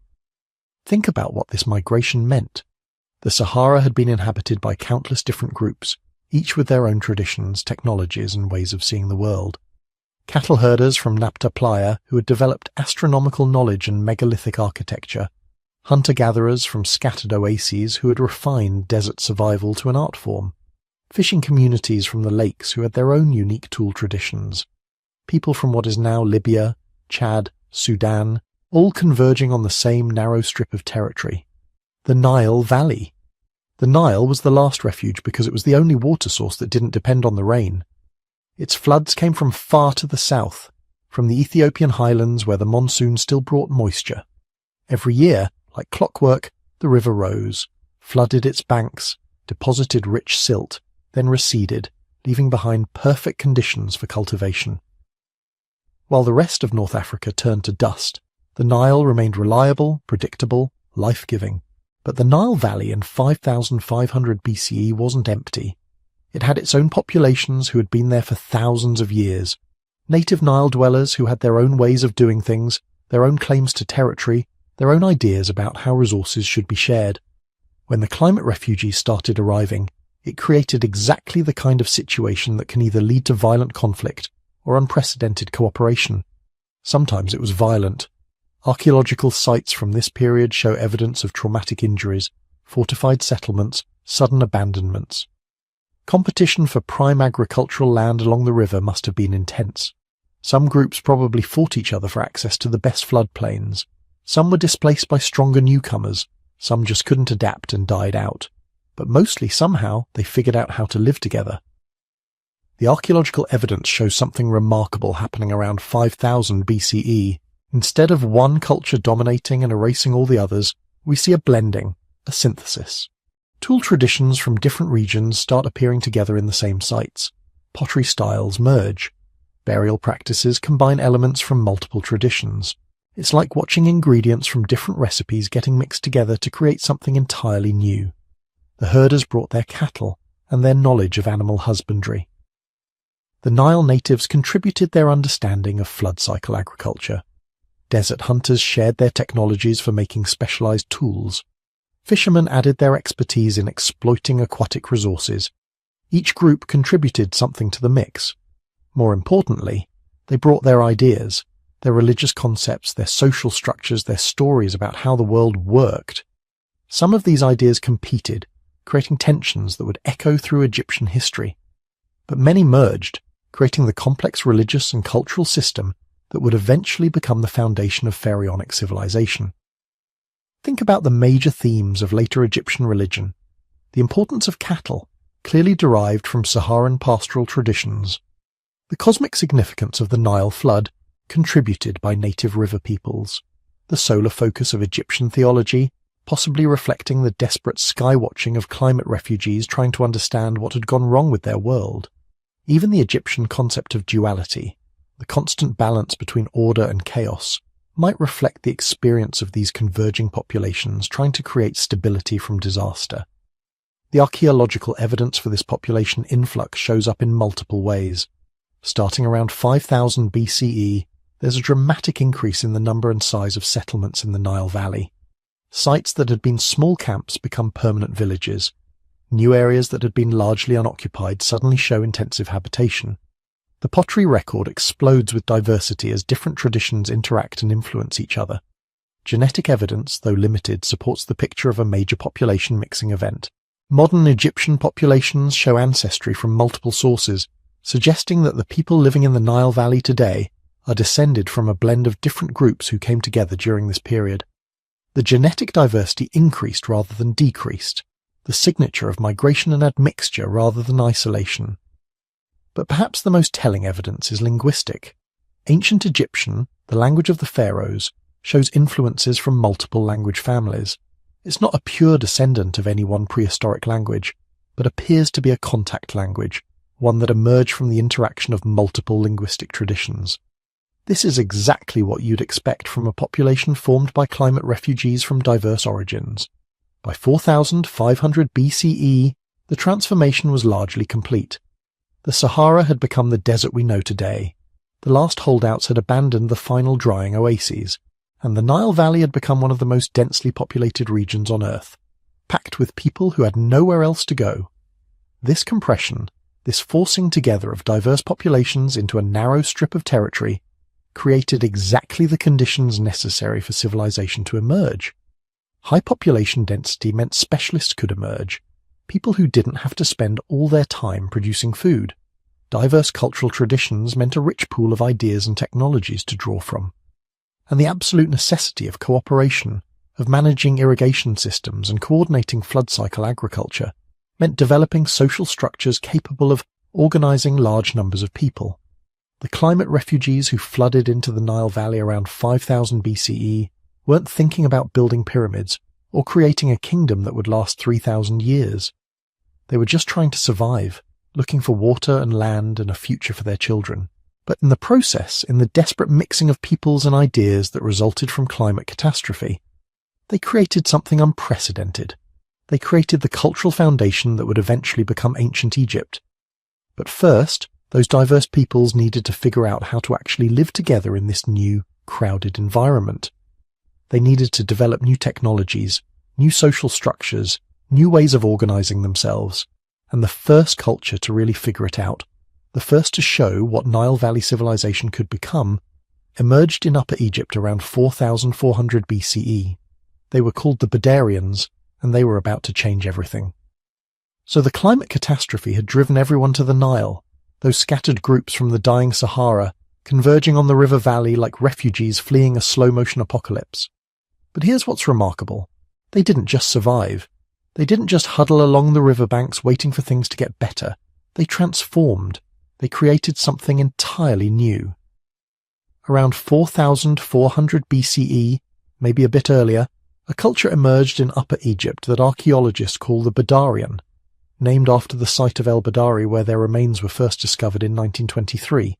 Think about what this migration meant. The Sahara had been inhabited by countless different groups, each with their own traditions, technologies, and ways of seeing the world. Cattle herders from Nabta Playa who had developed astronomical knowledge and megalithic architecture, hunter-gatherers from scattered oases who had refined desert survival to an art form, fishing communities from the lakes who had their own unique tool traditions, people from what is now Libya, Chad, Sudan, all converging on the same narrow strip of territory. The Nile Valley. The Nile was the last refuge because it was the only water source that didn't depend on the rain. Its floods came from far to the south, from the Ethiopian highlands where the monsoon still brought moisture. Every year, like clockwork, the river rose, flooded its banks, deposited rich silt, then receded, leaving behind perfect conditions for cultivation. While the rest of North Africa turned to dust, the Nile remained reliable, predictable, life-giving. But the Nile Valley in 5500 BCE wasn't empty. It had its own populations who had been there for thousands of years, native Nile dwellers who had their own ways of doing things, their own claims to territory, their own ideas about how resources should be shared. When the climate refugees started arriving, it created exactly the kind of situation that can either lead to violent conflict or unprecedented cooperation. Sometimes it was violent. Archaeological sites from this period show evidence of traumatic injuries, fortified settlements, sudden abandonments. Competition for prime agricultural land along the river must have been intense. Some groups probably fought each other for access to the best floodplains. Some were displaced by stronger newcomers. Some just couldn't adapt and died out. But mostly somehow they figured out how to live together. The archaeological evidence shows something remarkable happening around 5000 BCE. Instead of one culture dominating and erasing all the others, we see a blending, a synthesis. Tool traditions from different regions start appearing together in the same sites. Pottery styles merge. Burial practices combine elements from multiple traditions. It's like watching ingredients from different recipes getting mixed together to create something entirely new. The herders brought their cattle and their knowledge of animal husbandry. The Nile natives contributed their understanding of flood cycle agriculture. Desert hunters shared their technologies for making specialized tools. Fishermen added their expertise in exploiting aquatic resources. Each group contributed something to the mix. More importantly, they brought their ideas, their religious concepts, their social structures, their stories about how the world worked. Some of these ideas competed, creating tensions that would echo through Egyptian history. But many merged, creating the complex religious and cultural system that would eventually become the foundation of pharaonic civilization. Think about the major themes of later Egyptian religion. The importance of cattle, clearly derived from Saharan pastoral traditions. The cosmic significance of the Nile flood, contributed by native river peoples. The solar focus of Egyptian theology, possibly reflecting the desperate sky-watching of climate refugees trying to understand what had gone wrong with their world. Even the Egyptian concept of duality, the constant balance between order and chaos, might reflect the experience of these converging populations trying to create stability from disaster. The archaeological evidence for this population influx shows up in multiple ways. Starting around 5000 BCE, there's a dramatic increase in the number and size of settlements in the Nile Valley. Sites that had been small camps become permanent villages. New areas that had been largely unoccupied suddenly show intensive habitation. The pottery record explodes with diversity as different traditions interact and influence each other. Genetic evidence, though limited, supports the picture of a major population mixing event. Modern Egyptian populations show ancestry from multiple sources, suggesting that the people living in the Nile Valley today are descended from a blend of different groups who came together during this period. The genetic diversity increased rather than decreased, the signature of migration and admixture rather than isolation. But perhaps the most telling evidence is linguistic. Ancient Egyptian, the language of the Pharaohs, shows influences from multiple language families. It's not a pure descendant of any one prehistoric language, but appears to be a contact language, one that emerged from the interaction of multiple linguistic traditions. This is exactly what you'd expect from a population formed by climate refugees from diverse origins. By 4500 BCE, the transformation was largely complete. The Sahara had become the desert we know today. The last holdouts had abandoned the final drying oases, and the Nile Valley had become one of the most densely populated regions on Earth, packed with people who had nowhere else to go. This compression, this forcing together of diverse populations into a narrow strip of territory, created exactly the conditions necessary for civilization to emerge. High population density meant specialists could emerge, people who didn't have to spend all their time producing food. Diverse cultural traditions meant a rich pool of ideas and technologies to draw from. And the absolute necessity of cooperation, of managing irrigation systems and coordinating flood cycle agriculture, meant developing social structures capable of organizing large numbers of people. The climate refugees who flooded into the Nile Valley around 5000 BCE weren't thinking about building pyramids or creating a kingdom that would last 3000 years. They were just trying to survive, looking for water and land and a future for their children. But in the process, in the desperate mixing of peoples and ideas that resulted from climate catastrophe, they created something unprecedented. They created the cultural foundation that would eventually become ancient Egypt. But first, those diverse peoples needed to figure out how to actually live together in this new, crowded environment. They needed to develop new technologies, new social structures, new ways of organizing themselves, and the first culture to really figure it out, the first to show what Nile Valley civilization could become, emerged in Upper Egypt around 4400 BCE. They were called the Badarians, and they were about to change everything. So the climate catastrophe had driven everyone to the Nile, those scattered groups from the dying Sahara, converging on the river valley like refugees fleeing a slow-motion apocalypse. But here's what's remarkable. They didn't just survive. They didn't just huddle along the riverbanks waiting for things to get better. They transformed. They created something entirely new. Around 4400 BCE, maybe a bit earlier, a culture emerged in Upper Egypt that archaeologists call the Badarian, named after the site of El Badari where their remains were first discovered in 1923.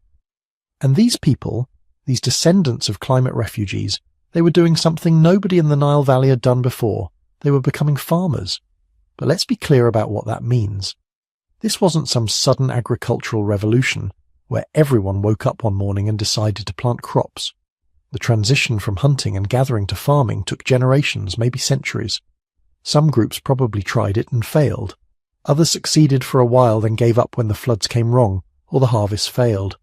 And these people, these descendants of climate refugees, they were doing something nobody in the Nile Valley had done before. They were becoming farmers. But let's be clear about what that means. This wasn't some sudden agricultural revolution where everyone woke up one morning and decided to plant crops. The transition from hunting and gathering to farming took generations, maybe centuries. Some groups probably tried it and failed. Others succeeded for a while, then gave up when the floods came wrong or the harvest failed.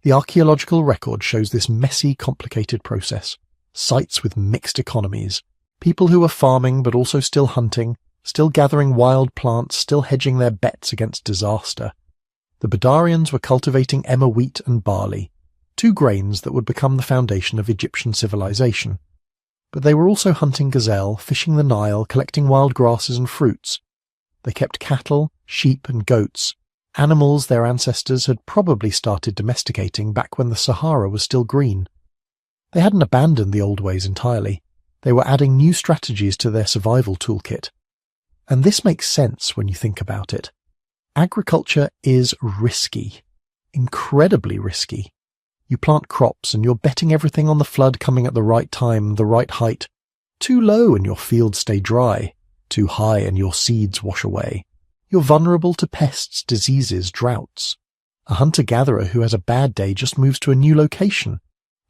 The archaeological record shows this messy, complicated process. Sites with mixed economies. People who were farming but also still hunting, still gathering wild plants, still hedging their bets against disaster. The Badarians were cultivating emmer wheat and barley, two grains that would become the foundation of Egyptian civilization. But they were also hunting gazelle, fishing the Nile, collecting wild grasses and fruits. They kept cattle, sheep and goats, animals their ancestors had probably started domesticating back when the Sahara was still green. They hadn't abandoned the old ways entirely. They were adding new strategies to their survival toolkit. And this makes sense when you think about it. Agriculture is risky, incredibly risky. You plant crops and you're betting everything on the flood coming at the right time, the right height. Too low and your fields stay dry. Too high and your seeds wash away. You're vulnerable to pests, diseases, droughts. A hunter-gatherer who has a bad day just moves to a new location.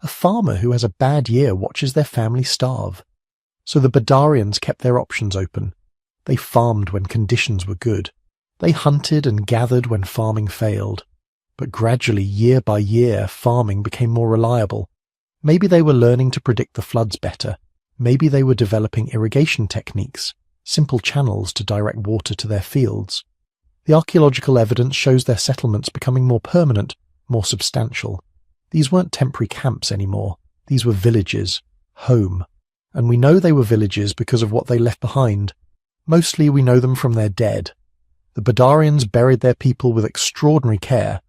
A farmer who has a bad year watches their family starve. So the Badarians kept their options open. They farmed when conditions were good. They hunted and gathered when farming failed. But gradually, year by year, farming became more reliable. Maybe they were learning to predict the floods better. Maybe they were developing irrigation techniques, simple channels to direct water to their fields. The archaeological evidence shows their settlements becoming more permanent, more substantial. These weren't temporary camps anymore. These were villages, home. And we know they were villages because of what they left behind. Mostly we know them from their dead. The Badarians buried their people with extraordinary care,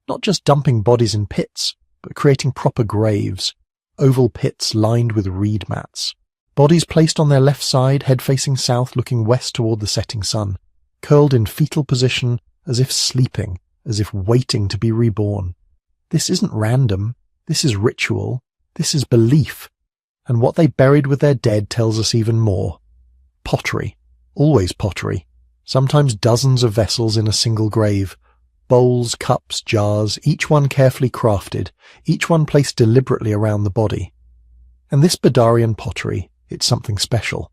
not just dumping bodies in pits, but creating proper graves, oval pits lined with reed mats. Bodies placed on their left side, head facing south, looking west toward the setting sun, curled in fetal position, as if sleeping, as if waiting to be reborn. This isn't random. This is ritual. This is belief. And what they buried with their dead tells us even more. Pottery. Always pottery. Sometimes dozens of vessels in a single grave. Bowls, cups, jars, each one carefully crafted, each one placed deliberately around the body. And this Badarian pottery, it's something special.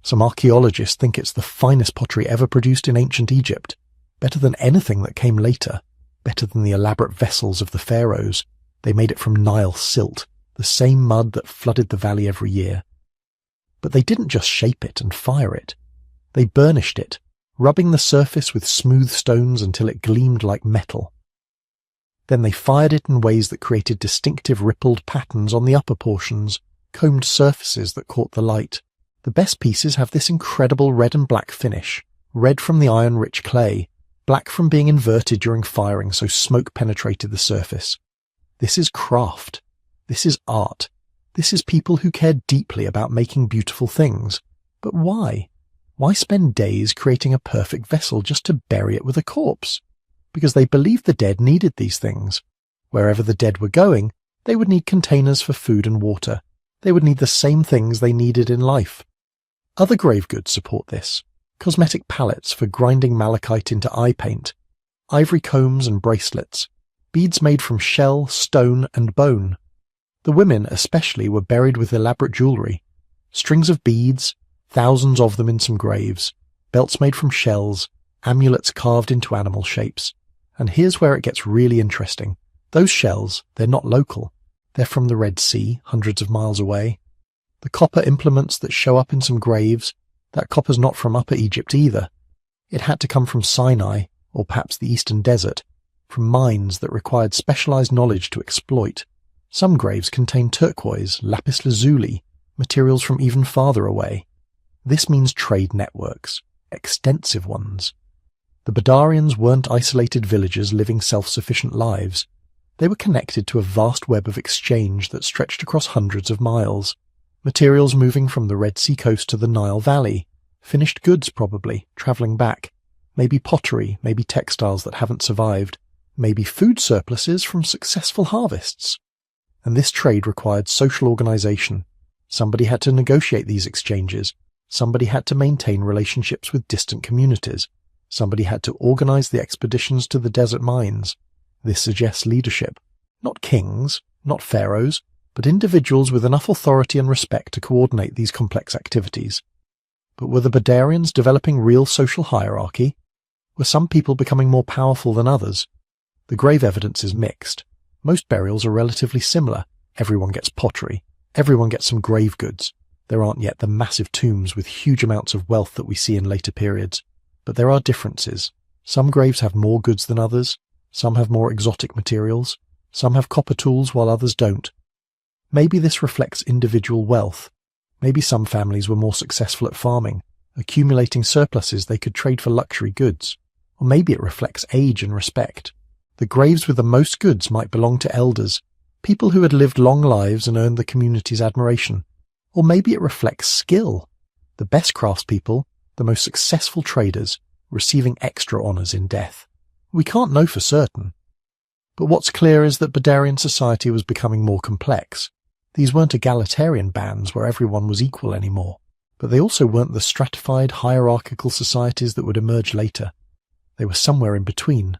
Some archaeologists think it's the finest pottery ever produced in ancient Egypt, better than anything that came later, better than the elaborate vessels of the Pharaohs. They made it from Nile silt, the same mud that flooded the valley every year. But they didn't just shape it and fire it. They burnished it, rubbing the surface with smooth stones until it gleamed like metal. Then they fired it in ways that created distinctive rippled patterns on the upper portions, combed surfaces that caught the light. The best pieces have this incredible red and black finish, red from the iron-rich clay, black from being inverted during firing so smoke penetrated the surface. This is craft. This is art. This is people who care deeply about making beautiful things. But why? Why spend days creating a perfect vessel just to bury it with a corpse? Because they believed the dead needed these things. Wherever the dead were going, they would need containers for food and water. They would need the same things they needed in life. Other grave goods support this. Cosmetic palettes for grinding malachite into eye paint, ivory combs and bracelets, beads made from shell, stone, and bone. The women especially were buried with elaborate jewellery, strings of beads, thousands of them in some graves, belts made from shells, amulets carved into animal shapes. And here's where it gets really interesting. Those shells, they're not local. They're from the Red Sea, hundreds of miles away. The copper implements that show up in some graves, that copper's not from Upper Egypt either. It had to come from Sinai, or perhaps the Eastern Desert, from mines that required specialized knowledge to exploit. Some graves contain turquoise, lapis lazuli, materials from even farther away. This means trade networks, extensive ones. The Badarians weren't isolated villagers living self-sufficient lives. They were connected to a vast web of exchange that stretched across hundreds of miles. Materials moving from the Red Sea coast to the Nile Valley. Finished goods probably, travelling back. Maybe pottery, maybe textiles that haven't survived. Maybe food surpluses from successful harvests. And this trade required social organisation. Somebody had to negotiate these exchanges. Somebody had to maintain relationships with distant communities. Somebody had to organise the expeditions to the desert mines. This suggests leadership. Not kings, not pharaohs, but individuals with enough authority and respect to coordinate these complex activities. But were the Badarians developing real social hierarchy? Were some people becoming more powerful than others? The grave evidence is mixed. Most burials are relatively similar. Everyone gets pottery. Everyone gets some grave goods. There aren't yet the massive tombs with huge amounts of wealth that we see in later periods. But there are differences. Some graves have more goods than others. Some have more exotic materials. Some have copper tools while others don't. Maybe this reflects individual wealth. Maybe some families were more successful at farming, accumulating surpluses they could trade for luxury goods. Or maybe it reflects age and respect. The graves with the most goods might belong to elders, people who had lived long lives and earned the community's admiration. Or maybe it reflects skill. The best craftspeople, the most successful traders, receiving extra honours in death. We can't know for certain. But what's clear is that Badarian society was becoming more complex. These weren't egalitarian bands where everyone was equal anymore, but they also weren't the stratified, hierarchical societies that would emerge later. They were somewhere in between,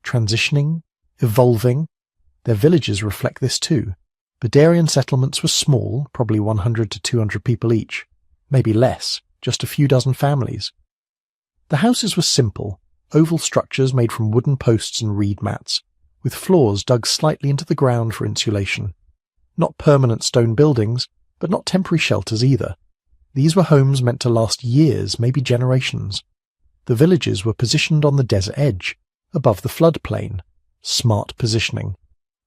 transitioning, evolving. Their villages reflect this too. Badarian settlements were small, probably 100 to 200 people each, maybe less, just a few dozen families. The houses were simple, oval structures made from wooden posts and reed mats, with floors dug slightly into the ground for insulation. Not permanent stone buildings, but not temporary shelters either. These were homes meant to last years, maybe generations. The villages were positioned on the desert edge, above the floodplain. Smart positioning.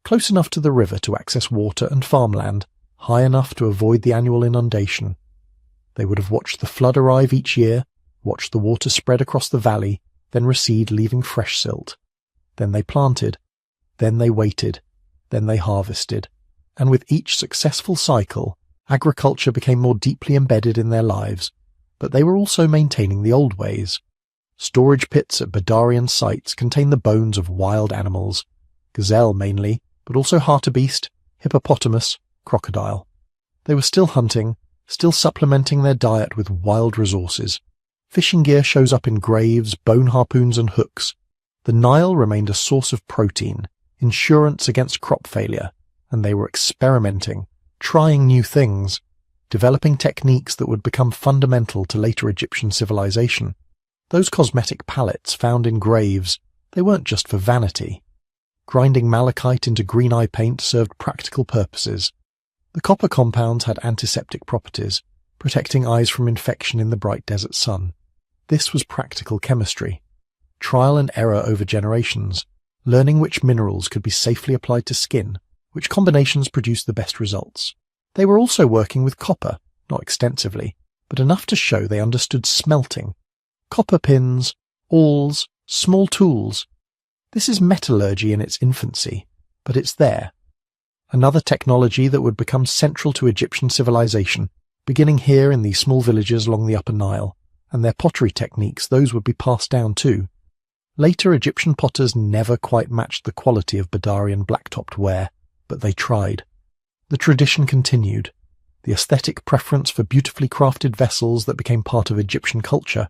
Close enough to the river to access water and farmland, high enough to avoid the annual inundation. They would have watched the flood arrive each year, watched the water spread across the valley, then recede, leaving fresh silt. Then they planted. Then they waited. Then they harvested. And with each successful cycle, agriculture became more deeply embedded in their lives, but they were also maintaining the old ways. Storage pits at Badarian sites contained the bones of wild animals, gazelle mainly, but also hartebeest, hippopotamus, crocodile. They were still hunting, still supplementing their diet with wild resources. Fishing gear shows up in graves, bone harpoons and hooks. The Nile remained a source of protein, insurance against crop failure, and they were experimenting, trying new things, developing techniques that would become fundamental to later Egyptian civilization. Those cosmetic palettes found in graves, they weren't just for vanity. Grinding malachite into green eye paint served practical purposes. The copper compounds had antiseptic properties, protecting eyes from infection in the bright desert sun. This was practical chemistry. Trial and error over generations, learning which minerals could be safely applied to skin, which combinations produced the best results. They were also working with copper, not extensively, but enough to show they understood smelting. Copper pins, awls, small tools. This is metallurgy in its infancy, but it's there. Another technology that would become central to Egyptian civilization, beginning here in these small villages along the Upper Nile, and their pottery techniques, those would be passed down too. Later Egyptian potters never quite matched the quality of Badarian black-topped ware, but they tried. The tradition continued. The aesthetic preference for beautifully crafted vessels that became part of Egyptian culture.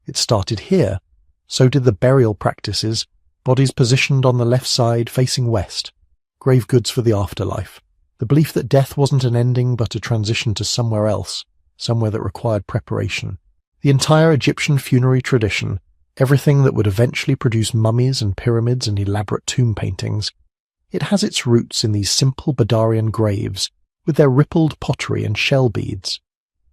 It started here. So did the burial practices, bodies positioned on the left side facing west. Grave goods for the afterlife. The belief that death wasn't an ending but a transition to somewhere else, somewhere that required preparation. The entire Egyptian funerary tradition, everything that would eventually produce mummies and pyramids and elaborate tomb paintings, it has its roots in these simple Badarian graves, with their rippled pottery and shell beads.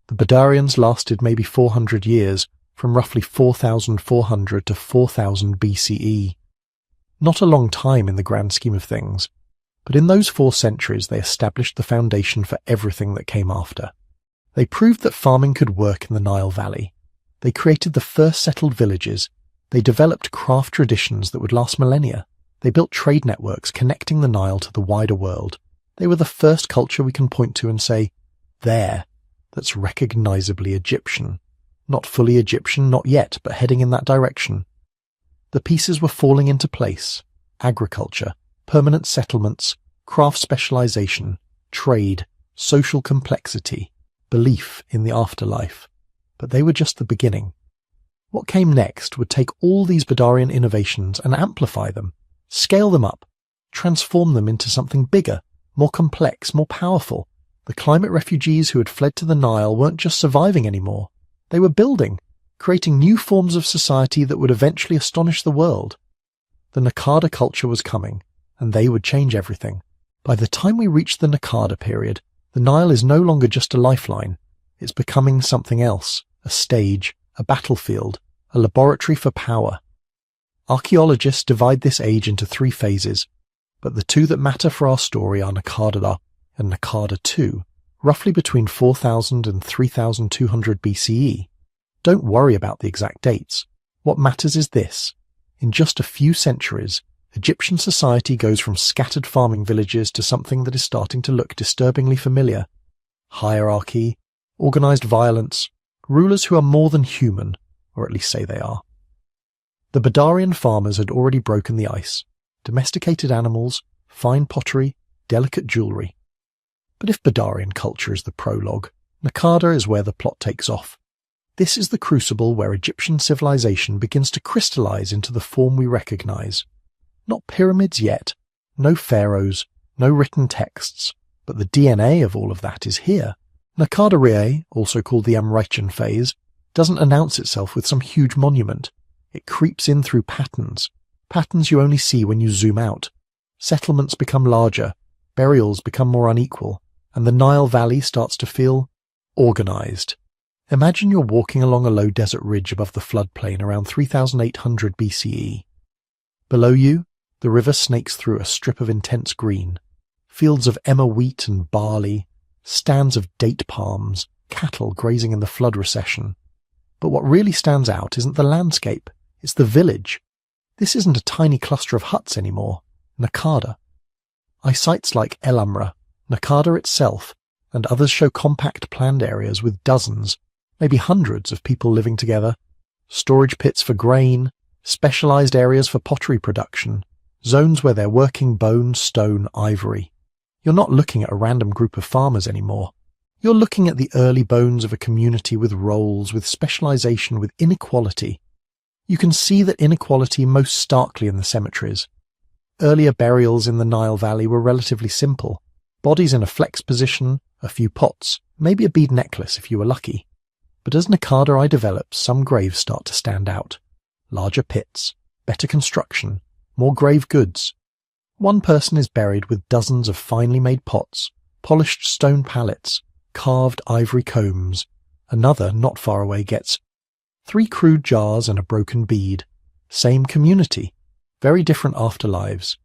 The Badarians lasted maybe 400 years, from roughly 4,400 to 4000 BCE. Not a long time in the grand scheme of things, but in those 4 centuries they established the foundation for everything that came after. They proved that farming could work in the Nile Valley. They created the first settled villages. They developed craft traditions that would last millennia. They built trade networks connecting the Nile to the wider world. They were the first culture we can point to and say, there, that's recognizably Egyptian. Not fully Egyptian, not yet, but heading in that direction. The pieces were falling into place. Agriculture, permanent settlements, craft specialization, trade, social complexity, belief in the afterlife. But they were just the beginning. What came next would take all these Badarian innovations and amplify them, scale them up, transform them into something bigger, more complex, more powerful. The climate refugees who had fled to the Nile weren't just surviving anymore. They were building, creating new forms of society that would eventually astonish the world. The Naqada culture was coming, and they would change everything. By the time we reach the Naqada period, the Nile is no longer just a lifeline. It's becoming something else, a stage, a battlefield, a laboratory for power. Archaeologists divide this age into 3 phases, but the 2 that matter for our story are Naqada and Naqada II, roughly between 4000 and 3200 BCE. Don't worry about the exact dates. What matters is this. In just a few centuries, Egyptian society goes from scattered farming villages to something that is starting to look disturbingly familiar. Hierarchy, organized violence, rulers who are more than human, or at least say they are. The Badarian farmers had already broken the ice. domesticated animals, fine pottery, delicate jewellery. But if Badarian culture is the prologue, Naqada is where the plot takes off. This is the crucible where Egyptian civilization begins to crystallize into the form we recognize. Not pyramids yet, no pharaohs, no written texts, but the DNA of all of that is here. Naqada Rie, also called the Amraichan phase, doesn't announce itself with some huge monument. It creeps in through patterns you only see when you zoom out. Settlements become larger, burials become more unequal, and the Nile Valley starts to feel organized. Imagine you're walking along a low desert ridge above the floodplain around 3800 BCE. Below you, the river snakes through a strip of intense green. Fields of emmer wheat and barley, stands of date palms, cattle grazing in the flood recession. But what really stands out isn't the landscape, it's the village. This isn't a tiny cluster of huts anymore. Naqada. Sites like El Amra, Naqada itself, and others show compact planned areas with dozens, maybe hundreds of people living together, storage pits for grain, specialized areas for pottery production, zones where they're working bone, stone, ivory. You're not looking at a random group of farmers anymore. You're looking at the early bones of a community with roles, with specialization, with inequality. You can see that inequality most starkly in the cemeteries. Earlier burials in the Nile Valley were relatively simple. Bodies in a flex position, a few pots, maybe a bead necklace if you were lucky. But as Naqada Eye develops, some graves start to stand out. Larger pits, better construction, more grave goods. One person is buried with dozens of finely made pots, polished stone pallets, carved ivory combs. Another, not far away, gets 3 crude jars and a broken bead. Same community, very different afterlives.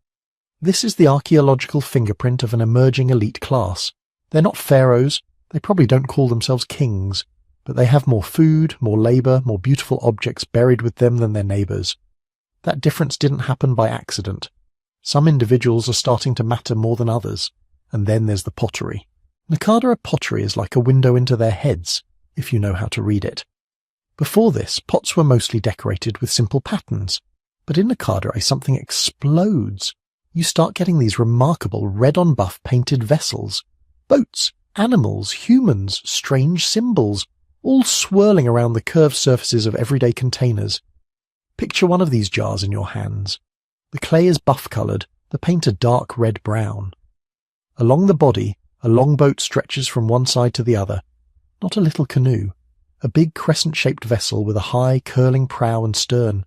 This is the archaeological fingerprint of an emerging elite class. They're not pharaohs, they probably don't call themselves kings, but they have more food, more labour, more beautiful objects buried with them than their neighbours. That difference didn't happen by accident. Some individuals are starting to matter more than others. And then there's the pottery. Naqada pottery is like a window into their heads, if you know how to read it. Before this, pots were mostly decorated with simple patterns, but in Naqada something explodes. You start getting these remarkable red-on-buff painted vessels, boats, animals, humans, strange symbols, all swirling around the curved surfaces of everyday containers. Picture one of these jars in your hands. The clay is buff-coloured, the paint a dark red-brown. Along the body, a longboat stretches from one side to the other. Not a little canoe. A big crescent-shaped vessel with a high, curling prow and stern.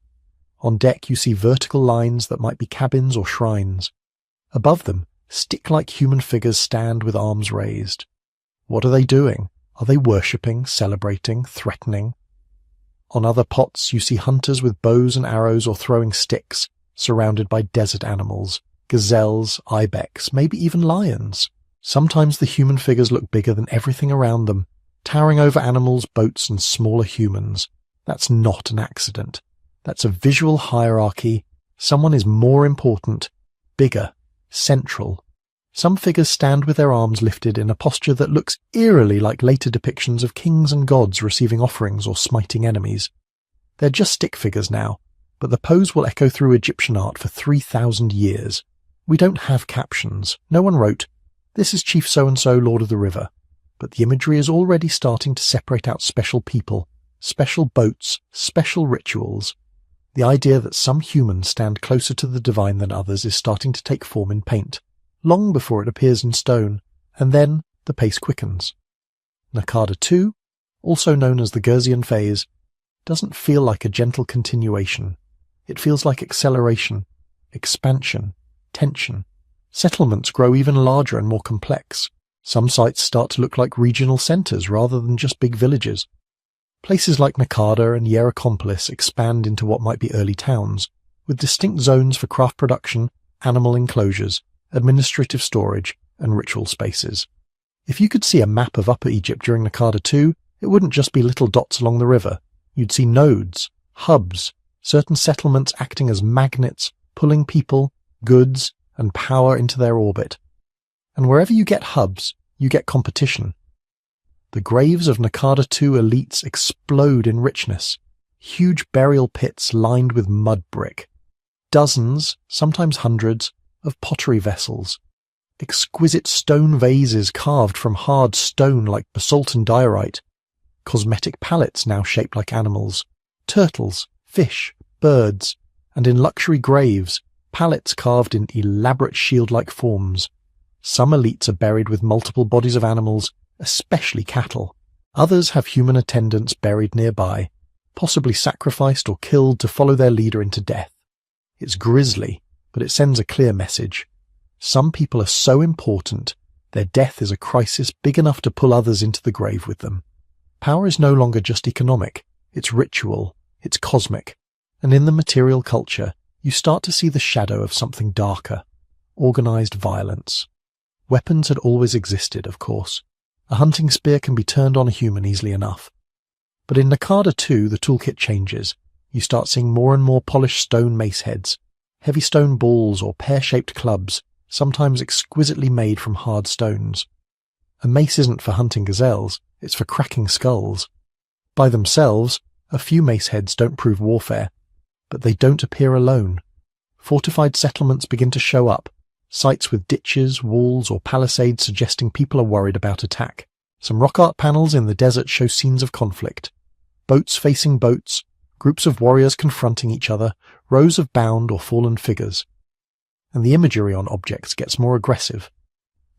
On deck you see vertical lines that might be cabins or shrines. Above them, stick-like human figures stand with arms raised. What are they doing? Are they worshipping, celebrating, threatening? On other pots you see hunters with bows and arrows or throwing sticks, surrounded by desert animals, gazelles, ibex, maybe even lions. Sometimes the human figures look bigger than everything around them, towering over animals, boats, and smaller humans. That's not an accident. That's a visual hierarchy. Someone is more important, bigger, central. Some figures stand with their arms lifted in a posture that looks eerily like later depictions of kings and gods receiving offerings or smiting enemies. They're just stick figures now, but the pose will echo through Egyptian art for 3,000 years. We don't have captions. No one wrote, "This is Chief so-and-so, Lord of the River." But the imagery is already starting to separate out special people, special boats, special rituals. The idea that some humans stand closer to the divine than others is starting to take form in paint, long before it appears in stone, and then the pace quickens. Naqada II, also known as the Gersian phase, doesn't feel like a gentle continuation. It feels like acceleration, expansion, tension. Settlements grow even larger and more complex. Some sites start to look like regional centres rather than just big villages. Places like Naqada and Hierakonpolis expand into what might be early towns, with distinct zones for craft production, animal enclosures, administrative storage, and ritual spaces. If you could see a map of Upper Egypt during Naqada II, it wouldn't just be little dots along the river. You'd see nodes, hubs, certain settlements acting as magnets, pulling people, goods, and power into their orbit. And wherever you get hubs, you get competition. The graves of Naqada II elites explode in richness. Huge burial pits lined with mud brick. dozens, sometimes hundreds, of pottery vessels, exquisite stone vases carved from hard stone like basalt and diorite, cosmetic palettes now shaped like animals, turtles, fish, birds, and in luxury graves, palettes carved in elaborate shield-like forms. Some elites are buried with multiple bodies of animals, especially cattle. Others have human attendants buried nearby, possibly sacrificed or killed to follow their leader into death. It's grisly, but it sends a clear message. Some people are so important, their death is a crisis big enough to pull others into the grave with them. Power is no longer just economic, it's ritual, it's cosmic, and in the material culture, you start to see the shadow of something darker, organized violence. Weapons had always existed, of course. A hunting spear can be turned on a human easily enough. But in Nakada 2, the toolkit changes. You start seeing more and more polished stone mace heads, heavy stone balls or pear-shaped clubs, sometimes exquisitely made from hard stones. A mace isn't for hunting gazelles, it's for cracking skulls. By themselves, a few mace heads don't prove warfare, but they don't appear alone. Fortified settlements begin to show up, sites with ditches, walls, or palisades suggesting people are worried about attack. Some rock art panels in the desert show scenes of conflict. Boats facing boats, groups of warriors confronting each other, rows of bound or fallen figures. And the imagery on objects gets more aggressive.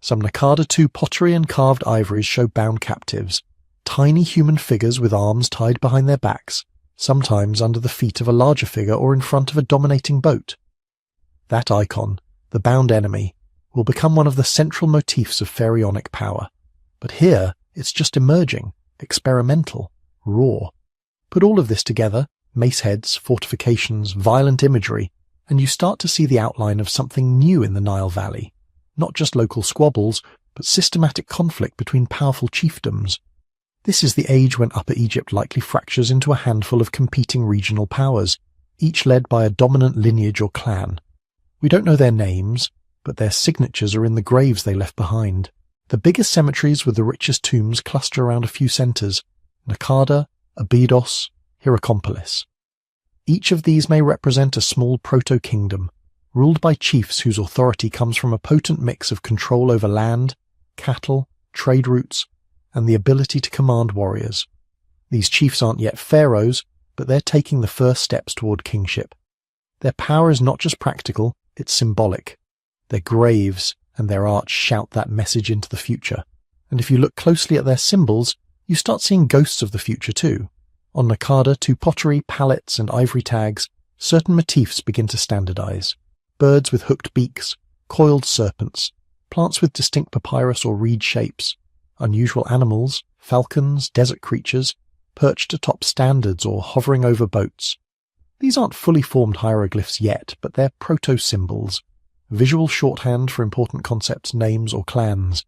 Some Nakada 2 pottery and carved ivories show bound captives, tiny human figures with arms tied behind their backs, sometimes under the feet of a larger figure or in front of a dominating boat. That icon, the bound enemy, will become one of the central motifs of pharaonic power. But here, it's just emerging, experimental, raw. Put all of this together, mace heads, fortifications, violent imagery, and you start to see the outline of something new in the Nile Valley. Not just local squabbles, but systematic conflict between powerful chiefdoms. This is the age when Upper Egypt likely fractures into a handful of competing regional powers, each led by a dominant lineage or clan. We don't know their names, but their signatures are in the graves they left behind. The biggest cemeteries with the richest tombs cluster around a few centres: Nakada, Abydos, Hierakonpolis. Each of these may represent a small proto-kingdom, ruled by chiefs whose authority comes from a potent mix of control over land, cattle, trade routes, and the ability to command warriors. These chiefs aren't yet pharaohs, but they're taking the first steps toward kingship. Their power is not just practical, it's symbolic. Their graves and their art shout that message into the future. And if you look closely at their symbols, you start seeing ghosts of the future too. On Nakada 2 pottery, palettes, and ivory tags, certain motifs begin to standardize. Birds with hooked beaks, coiled serpents, plants with distinct papyrus or reed shapes, unusual animals, falcons, desert creatures, perched atop standards or hovering over boats. These aren't fully formed hieroglyphs yet, but they're proto-symbols, visual shorthand for important concepts, names, or clans.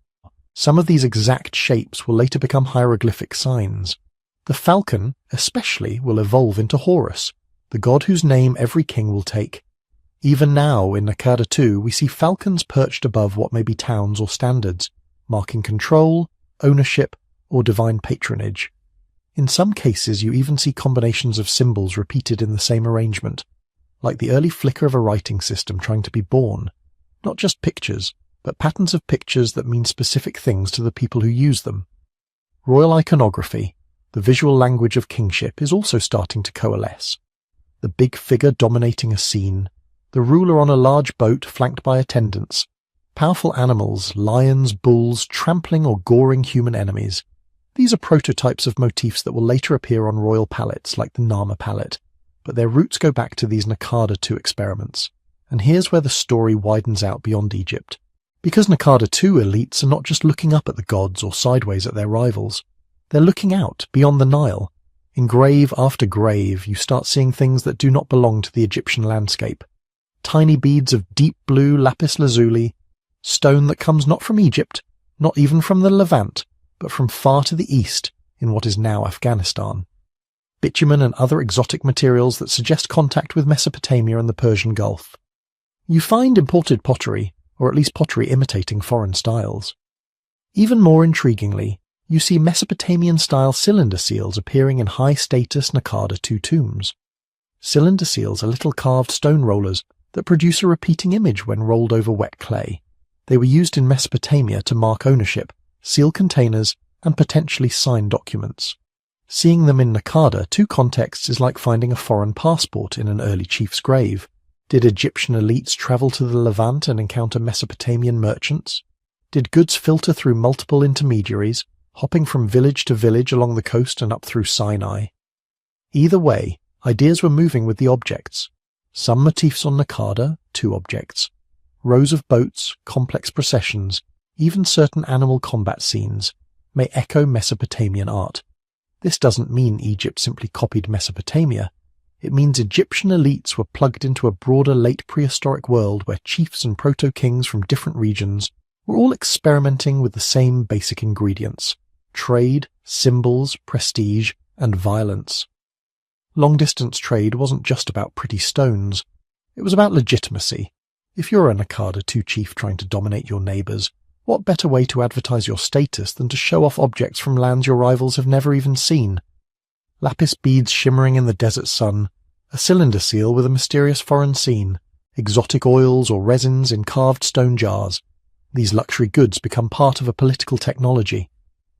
Some of these exact shapes will later become hieroglyphic signs. The falcon, especially, will evolve into Horus, the god whose name every king will take. Even now, in Nakada 2, we see falcons perched above what may be towns or standards, marking control, ownership, or divine patronage. In some cases, you even see combinations of symbols repeated in the same arrangement, like the early flicker of a writing system trying to be born. Not just pictures, but patterns of pictures that mean specific things to the people who use them. Royal iconography, the visual language of kingship, is also starting to coalesce. The big figure dominating a scene, the ruler on a large boat flanked by attendants, powerful animals, lions, bulls, trampling or goring human enemies. These are prototypes of motifs that will later appear on royal palettes like the Nama palette, but their roots go back to these Nakada 2 experiments. And here's where the story widens out beyond Egypt. Because Nakada 2 elites are not just looking up at the gods or sideways at their rivals, they're looking out beyond the Nile. In grave after grave, you start seeing things that do not belong to the Egyptian landscape. Tiny beads of deep blue lapis lazuli, stone that comes not from Egypt, not even from the Levant, but from far to the east in what is now Afghanistan. Bitumen and other exotic materials that suggest contact with Mesopotamia and the Persian Gulf. You find imported pottery, or at least pottery imitating foreign styles. Even more intriguingly, you see Mesopotamian-style cylinder seals appearing in high-status Nakada 2 tombs. Cylinder seals are little carved stone rollers, that produce a repeating image when rolled over wet clay. They were used in Mesopotamia to mark ownership, seal containers, and potentially sign documents. Seeing them in Naqada, two contexts is like finding a foreign passport in an early chief's grave. Did Egyptian elites travel to the Levant and encounter Mesopotamian merchants? Did goods filter through multiple intermediaries, hopping from village to village along the coast and up through Sinai? Either way, ideas were moving with the objects. Some motifs on Naqada, two objects. Rows of boats, complex processions, even certain animal combat scenes, may echo Mesopotamian art. This doesn't mean Egypt simply copied Mesopotamia. It means Egyptian elites were plugged into a broader late prehistoric world where chiefs and proto-kings from different regions were all experimenting with the same basic ingredients: trade, symbols, prestige, and violence. Long-distance trade wasn't just about pretty stones. It was about legitimacy. If you're a Naqada II chief trying to dominate your neighbours, what better way to advertise your status than to show off objects from lands your rivals have never even seen? Lapis beads shimmering in the desert sun, a cylinder seal with a mysterious foreign scene, exotic oils or resins in carved stone jars. These luxury goods become part of a political technology.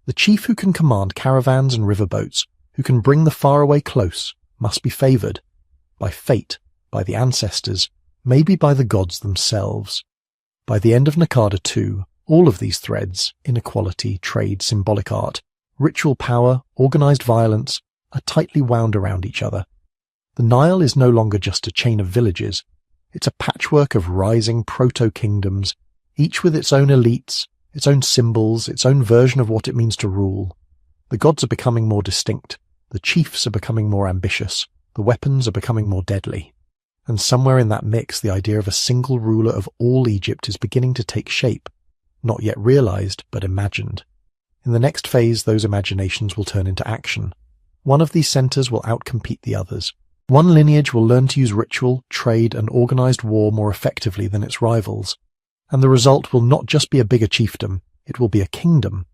The chief who can command caravans and riverboats, who can bring the faraway close, must be favoured. By fate, by the ancestors, maybe by the gods themselves. By the end of Naqada II, all of these threads, inequality, trade, symbolic art, ritual power, organised violence, are tightly wound around each other. The Nile is no longer just a chain of villages. It's a patchwork of rising proto-kingdoms, each with its own elites, its own symbols, its own version of what it means to rule. The gods are becoming more distinct. The chiefs are becoming more ambitious. The weapons are becoming more deadly. And somewhere in that mix, the idea of a single ruler of all Egypt is beginning to take shape. Not yet realized, but imagined. In the next phase, those imaginations will turn into action. One of these centers will outcompete the others. One lineage will learn to use ritual, trade, and organized war more effectively than its rivals. And the result will not just be a bigger chiefdom, it will be a kingdom.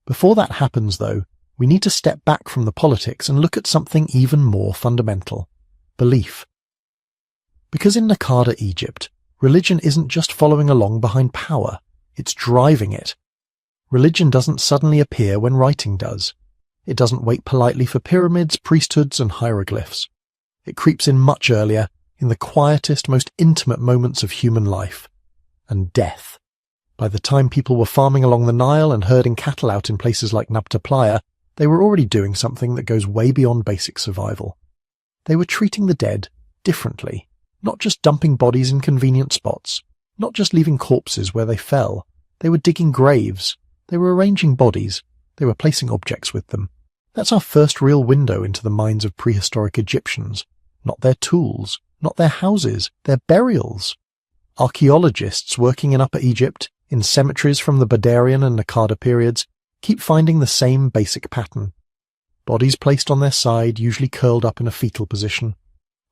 Before that happens, though, we need to step back from the politics and look at something even more fundamental: belief. Because in Naqada Egypt, religion isn't just following along behind power, it's driving it. Religion doesn't suddenly appear when writing does. It doesn't wait politely for pyramids, priesthoods, and hieroglyphs. It creeps in much earlier, in the quietest, most intimate moments of human life. And death. By the time people were farming along the Nile and herding cattle out in places like Nabta Playa, they were already doing something that goes way beyond basic survival. They were treating the dead differently, not just dumping bodies in convenient spots, not just leaving corpses where they fell. They were digging graves. They were arranging bodies. They were placing objects with them. That's our first real window into the minds of prehistoric Egyptians. Not their tools, not their houses, their burials. Archaeologists working in Upper Egypt, in cemeteries from the Badarian and Naqada periods, keep finding the same basic pattern. Bodies placed on their side, usually curled up in a fetal position.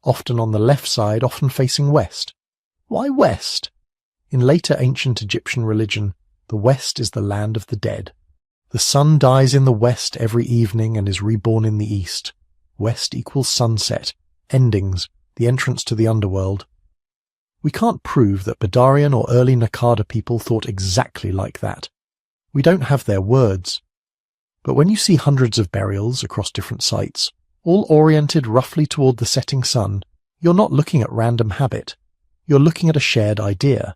Often on the left side, often facing west. Why west? In later ancient Egyptian religion, the west is the land of the dead. The sun dies in the west every evening and is reborn in the east. West equals sunset, endings, the entrance to the underworld. We can't prove that Badarian or early Naqada people thought exactly like that. We don't have their words. But when you see hundreds of burials across different sites, all oriented roughly toward the setting sun, you're not looking at random habit. You're looking at a shared idea.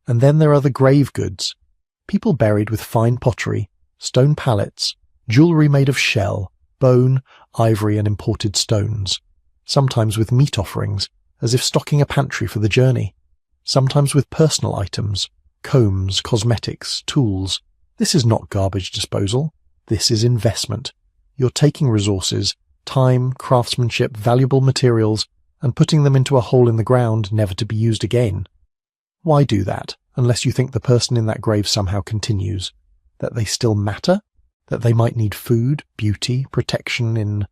And then there are the grave goods. People buried with fine pottery, stone pallets, jewellery made of shell, bone, ivory and imported stones. Sometimes with meat offerings, as if stocking a pantry for the journey. Sometimes with personal items, combs, cosmetics, tools. This is not garbage disposal. This is investment. You're taking resources, time, craftsmanship, valuable materials, and putting them into a hole in the ground never to be used again. Why do that, unless you think the person in that grave somehow continues? That they still matter? That they might need food, beauty, protection in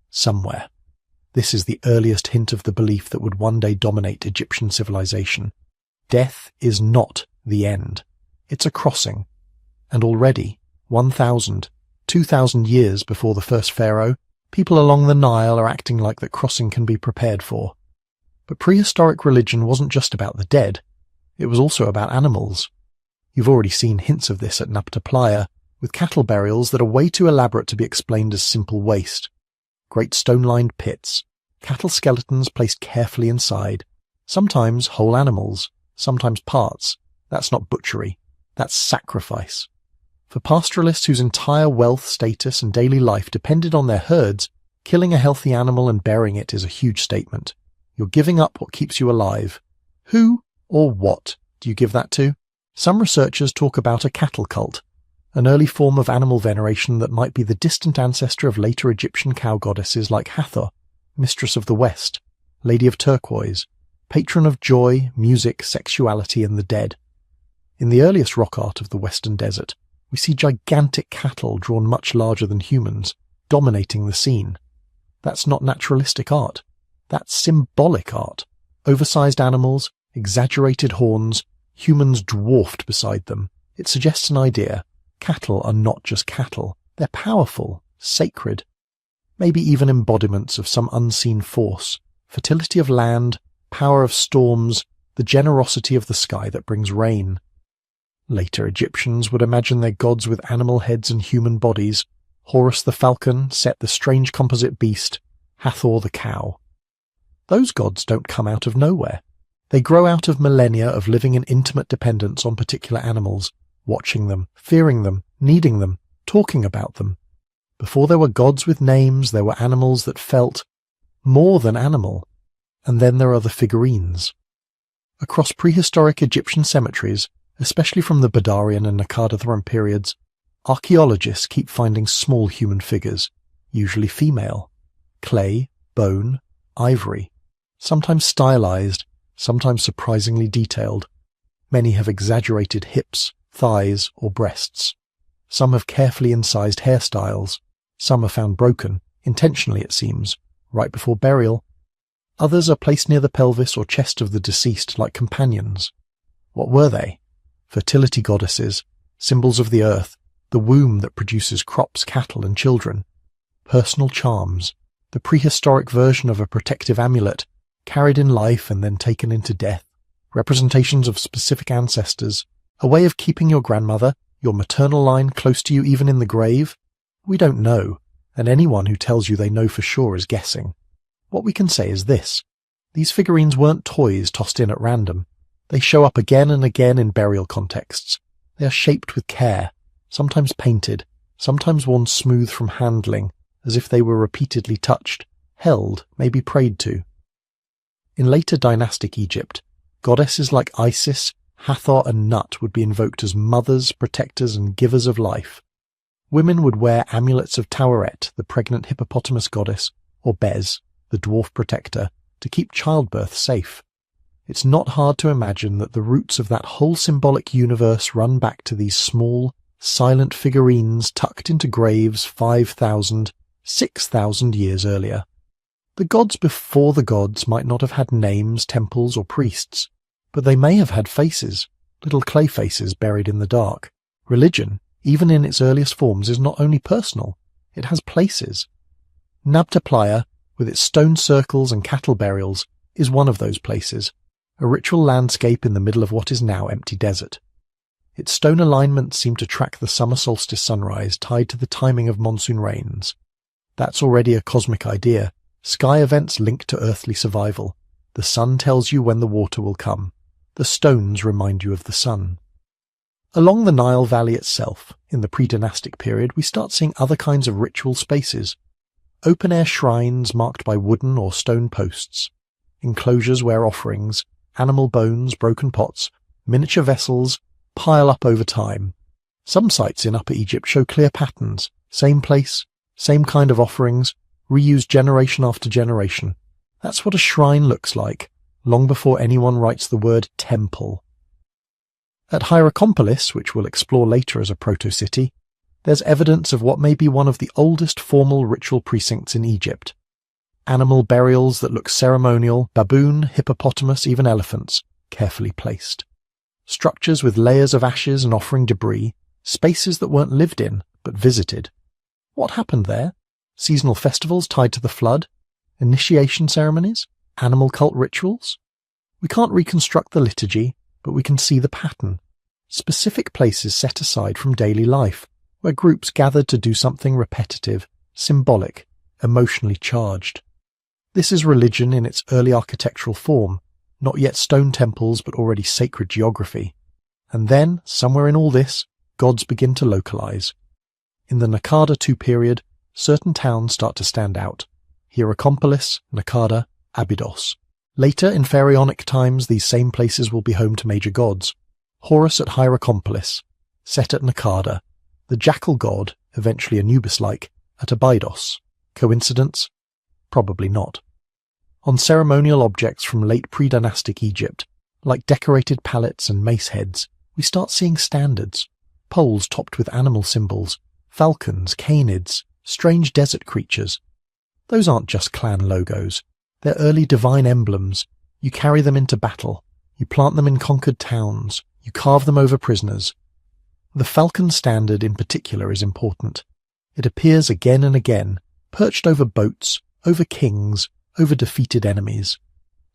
somewhere? This is the earliest hint of the belief that would one day dominate Egyptian civilization. Death is not the end. It's a crossing. And already, 1,000, 2,000 years before the first pharaoh, people along the Nile are acting like that crossing can be prepared for. But prehistoric religion wasn't just about the dead, it was also about animals. You've already seen hints of this at Nabta Playa, with cattle burials that are way too elaborate to be explained as simple waste. Great stone-lined pits, cattle skeletons placed carefully inside, sometimes whole animals, sometimes parts. That's not butchery, that's sacrifice. For pastoralists whose entire wealth, status, and daily life depended on their herds, killing a healthy animal and burying it is a huge statement. You're giving up what keeps you alive. Who or what do you give that to? Some researchers talk about a cattle cult, an early form of animal veneration that might be the distant ancestor of later Egyptian cow goddesses like Hathor, mistress of the West, lady of turquoise, patron of joy, music, sexuality, and the dead. In the earliest rock art of the Western Desert, we see gigantic cattle drawn much larger than humans, dominating the scene. That's not naturalistic art. That's symbolic art. Oversized animals, exaggerated horns, humans dwarfed beside them. It suggests an idea. Cattle are not just cattle. They're powerful, sacred, maybe even embodiments of some unseen force, fertility of land, power of storms, the generosity of the sky that brings rain. Later Egyptians would imagine their gods with animal heads and human bodies. Horus the falcon, Set the strange composite beast, Hathor the cow. Those gods don't come out of nowhere. They grow out of millennia of living in intimate dependence on particular animals, watching them, fearing them, needing them, talking about them. Before there were gods with names, there were animals that felt more than animal. And then there are the figurines. Across prehistoric Egyptian cemeteries, especially from the Badarian and Naqadathron periods, archaeologists keep finding small human figures, usually female. Clay, bone, ivory, sometimes stylized, sometimes surprisingly detailed. Many have exaggerated hips, thighs, or breasts. Some have carefully incised hairstyles. Some are found broken, intentionally it seems, right before burial. Others are placed near the pelvis or chest of the deceased like companions. What were they? Fertility goddesses, symbols of the earth, the womb that produces crops, cattle, and children. Personal charms, the prehistoric version of a protective amulet, carried in life and then taken into death. Representations of specific ancestors, a way of keeping your grandmother, your maternal line, close to you even in the grave. We don't know, and anyone who tells you they know for sure is guessing. What we can say is this. These figurines weren't toys tossed in at random. They show up again and again in burial contexts. They are shaped with care, sometimes painted, sometimes worn smooth from handling, as if they were repeatedly touched, held, maybe prayed to. In later dynastic Egypt, goddesses like Isis, Hathor, and Nut would be invoked as mothers, protectors, and givers of life. Women would wear amulets of Taweret, the pregnant hippopotamus goddess, or Bez, the dwarf protector, to keep childbirth safe. It's not hard to imagine that the roots of that whole symbolic universe run back to these small, silent figurines tucked into graves 5,000, 6,000 years earlier. The gods before the gods might not have had names, temples, or priests, but they may have had faces, little clay faces buried in the dark. Religion, even in its earliest forms, is not only personal, it has places. Nabta Playa, with its stone circles and cattle burials, is one of those places, a ritual landscape in the middle of what is now empty desert. Its stone alignments seem to track the summer solstice sunrise tied to the timing of monsoon rains. That's already a cosmic idea, sky events linked to earthly survival. The sun tells you when the water will come. The stones remind you of the sun. Along the Nile Valley itself, in the pre-dynastic period, we start seeing other kinds of ritual spaces. Open-air shrines marked by wooden or stone posts. Enclosures where offerings, animal bones, broken pots, miniature vessels, pile up over time. Some sites in Upper Egypt show clear patterns. Same place, same kind of offerings, reused generation after generation. That's what a shrine looks like, long before anyone writes the word temple. At Hierakonpolis, which we'll explore later as a proto-city, there's evidence of what may be one of the oldest formal ritual precincts in Egypt. Animal burials that look ceremonial, baboon, hippopotamus, even elephants, carefully placed. Structures with layers of ashes and offering debris, spaces that weren't lived in, but visited. What happened there? Seasonal festivals tied to the flood? Initiation ceremonies? Animal cult rituals? We can't reconstruct the liturgy, but we can see the pattern. Specific places set aside from daily life, where groups gathered to do something repetitive, symbolic, emotionally charged. This is religion in its early architectural form, not yet stone temples but already sacred geography. And then, somewhere in all this, gods begin to localize. In the Nakada II period, certain towns start to stand out. Hierakonpolis, Nakada, Abydos. Later, in Pharaonic times, these same places will be home to major gods. Horus at Hierakonpolis, Set at Nakada, the jackal god, eventually Anubis-like, at Abydos. Coincidence? Probably not. On ceremonial objects from late pre-dynastic Egypt, like decorated palettes and mace heads, we start seeing standards. Poles topped with animal symbols, falcons, canids, strange desert creatures. Those aren't just clan logos. They're early divine emblems. You carry them into battle. You plant them in conquered towns. You carve them over prisoners. The falcon standard in particular is important. It appears again and again, perched over boats, over kings, over defeated enemies.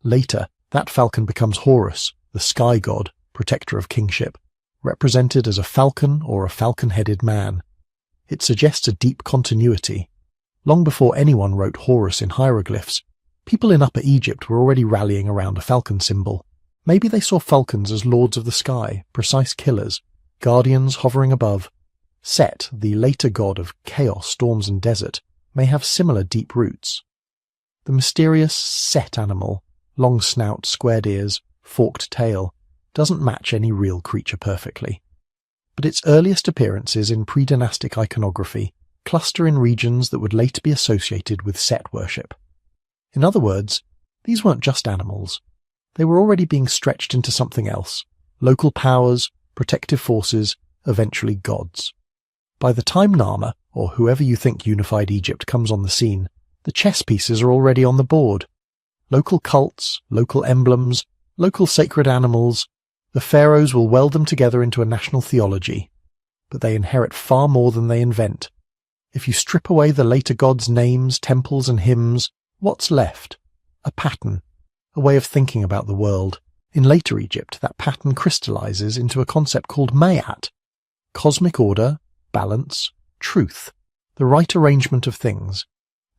Later, that falcon becomes Horus, the sky god, protector of kingship, represented as a falcon or a falcon-headed man. It suggests a deep continuity. Long before anyone wrote Horus in hieroglyphs, people in Upper Egypt were already rallying around a falcon symbol. Maybe they saw falcons as lords of the sky, precise killers, guardians hovering above. Set, the later god of chaos, storms and desert, may have similar deep roots. The mysterious Set animal, long snout, squared ears, forked tail, doesn't match any real creature perfectly. But its earliest appearances in pre-dynastic iconography cluster in regions that would later be associated with Set worship. In other words, these weren't just animals. They were already being stretched into something else: local powers, protective forces, eventually gods. By the time Nama, or whoever you think unified Egypt, comes on the scene, the chess pieces are already on the board. Local cults, local emblems, local sacred animals. The pharaohs will weld them together into a national theology. But they inherit far more than they invent. If you strip away the later gods' names, temples and hymns, what's left? A pattern, a way of thinking about the world. In later Egypt, that pattern crystallizes into a concept called Mayat. Cosmic order, balance, truth, the right arrangement of things.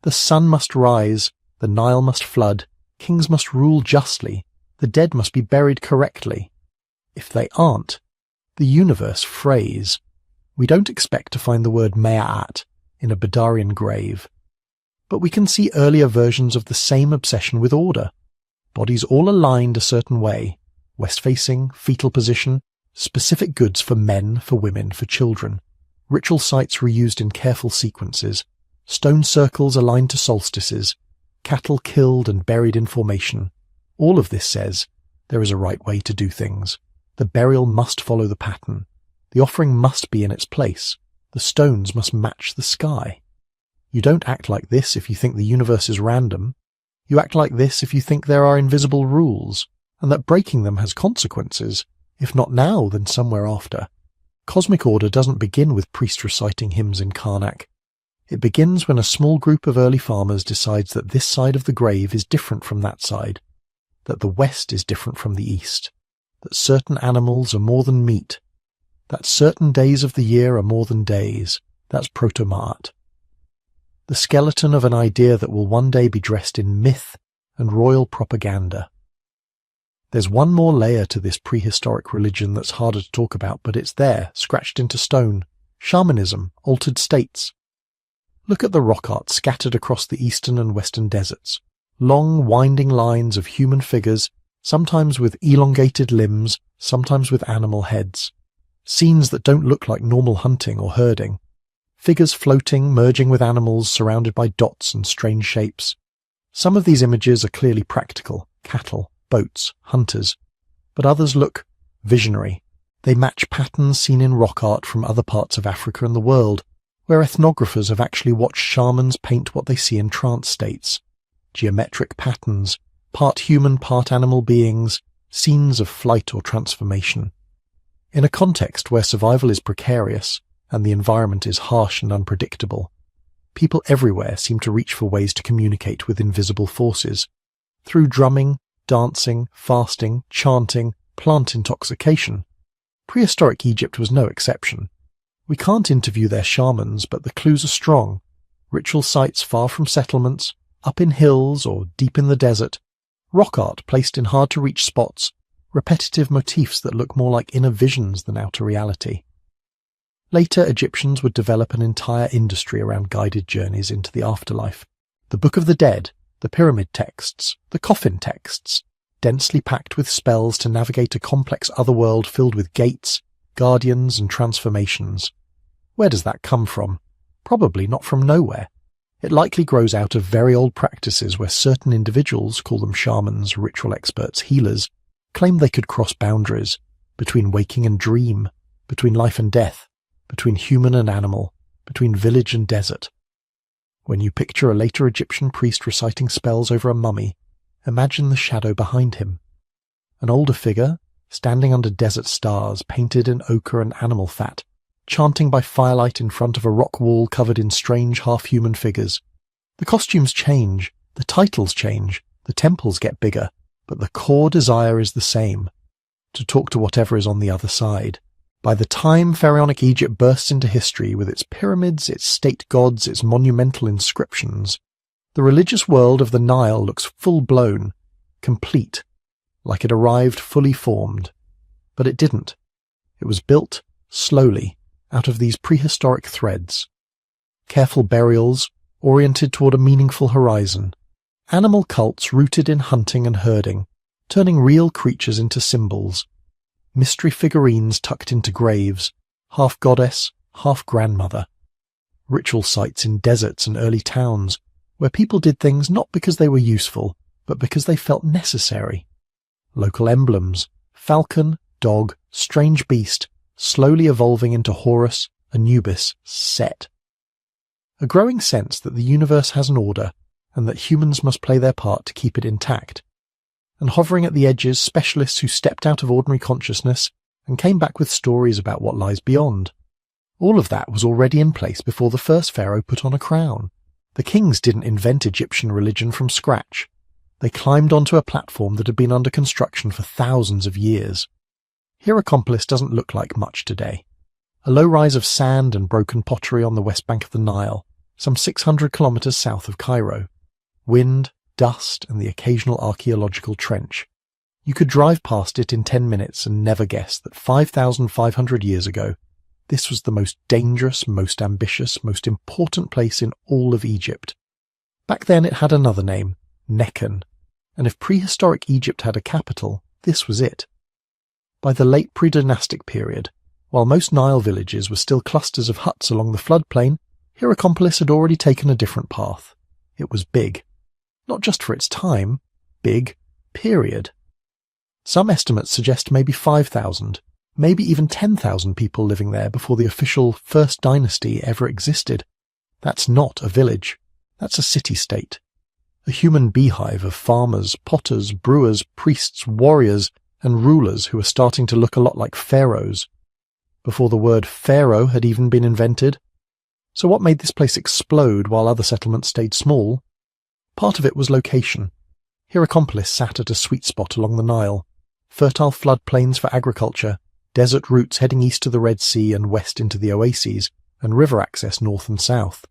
The sun must rise, the Nile must flood, kings must rule justly, the dead must be buried correctly. If they aren't, the universe frays. We don't expect to find the word Mayat in a Badarian grave. But we can see earlier versions of the same obsession with order. Bodies all aligned a certain way, west-facing, fetal position, specific goods for men, for women, for children, ritual sites reused in careful sequences, stone circles aligned to solstices, cattle killed and buried in formation. All of this says there is a right way to do things. The burial must follow the pattern. The offering must be in its place. The stones must match the sky. You don't act like this if you think the universe is random. You act like this if you think there are invisible rules, and that breaking them has consequences, if not now, then somewhere after. Cosmic order doesn't begin with priests reciting hymns in Karnak. It begins when a small group of early farmers decides that this side of the grave is different from that side, that the west is different from the east, that certain animals are more than meat, that certain days of the year are more than days. That's proto-Ma'at. The skeleton of an idea that will one day be dressed in myth and royal propaganda. There's one more layer to this prehistoric religion that's harder to talk about, but it's there, scratched into stone. Shamanism, altered states. Look at the rock art scattered across the eastern and western deserts. Long, winding lines of human figures, sometimes with elongated limbs, sometimes with animal heads. Scenes that don't look like normal hunting or herding. Figures floating, merging with animals, surrounded by dots and strange shapes. Some of these images are clearly practical: cattle, boats, hunters. But others look visionary. They match patterns seen in rock art from other parts of Africa and the world, where ethnographers have actually watched shamans paint what they see in trance states. Geometric patterns, part human, part animal beings, scenes of flight or transformation. In a context where survival is precarious, and the environment is harsh and unpredictable, people everywhere seem to reach for ways to communicate with invisible forces. through drumming, dancing, fasting, chanting, plant intoxication. Prehistoric Egypt was no exception. We can't interview their shamans, but the clues are strong. Ritual sites far from settlements, up in hills or deep in the desert, rock art placed in hard-to-reach spots, repetitive motifs that look more like inner visions than outer reality. Later, Egyptians would develop an entire industry around guided journeys into the afterlife. The Book of the Dead, the pyramid texts, the coffin texts, densely packed with spells to navigate a complex otherworld filled with gates, guardians, and transformations. Where does that come from? Probably not from nowhere. It likely grows out of very old practices where certain individuals, call them shamans, ritual experts, healers, claimed they could cross boundaries between waking and dream, between life and death, between human and animal, between village and desert. When you picture a later Egyptian priest reciting spells over a mummy, imagine the shadow behind him. An older figure, standing under desert stars painted in ochre and animal fat, chanting by firelight in front of a rock wall covered in strange half-human figures. The costumes change, the titles change, the temples get bigger, but the core desire is the same, to talk to whatever is on the other side. By the time Pharaonic Egypt bursts into history with its pyramids, its state gods, its monumental inscriptions, the religious world of the Nile looks full-blown, complete, like it arrived fully formed. But it didn't. It was built, slowly, out of these prehistoric threads. Careful burials, oriented toward a meaningful horizon. Animal cults rooted in hunting and herding, turning real creatures into symbols. Mystery figurines tucked into graves, half goddess, half grandmother. Ritual sites in deserts and early towns, where people did things not because they were useful, but because they felt necessary. Local emblems, falcon, dog, strange beast, slowly evolving into Horus, Anubis, Set. A growing sense that the universe has an order, and that humans must play their part to keep it intact. And hovering at the edges, specialists who stepped out of ordinary consciousness and came back with stories about what lies beyond. All of that was already in place before the first pharaoh put on a crown. The kings didn't invent Egyptian religion from scratch. They climbed onto a platform that had been under construction for thousands of years. Hierakonpolis doesn't look like much today. A low rise of sand and broken pottery on the west bank of the Nile, some 600 kilometers south of Cairo. Wind, dust, and the occasional archaeological trench. You could drive past it in 10 minutes and never guess that 5,500 years ago, this was the most dangerous, most ambitious, most important place in all of Egypt. Back then it had another name, Nekhen, and if prehistoric Egypt had a capital, this was it. By the late pre-dynastic period, while most Nile villages were still clusters of huts along the floodplain, Hierakonpolis had already taken a different path. It was big. Not just for its time, big, period. Some estimates suggest maybe 5,000, maybe even 10,000 people living there before the official First Dynasty ever existed. That's not a village. That's a city-state. A human beehive of farmers, potters, brewers, priests, warriors, and rulers who are starting to look a lot like pharaohs, before the word pharaoh had even been invented. So what made this place explode while other settlements stayed small? Part of it was location. Hierakonpolis sat at a sweet spot along the Nile, fertile floodplains for agriculture, desert routes heading east to the Red Sea and west into the oases, and river access north and south.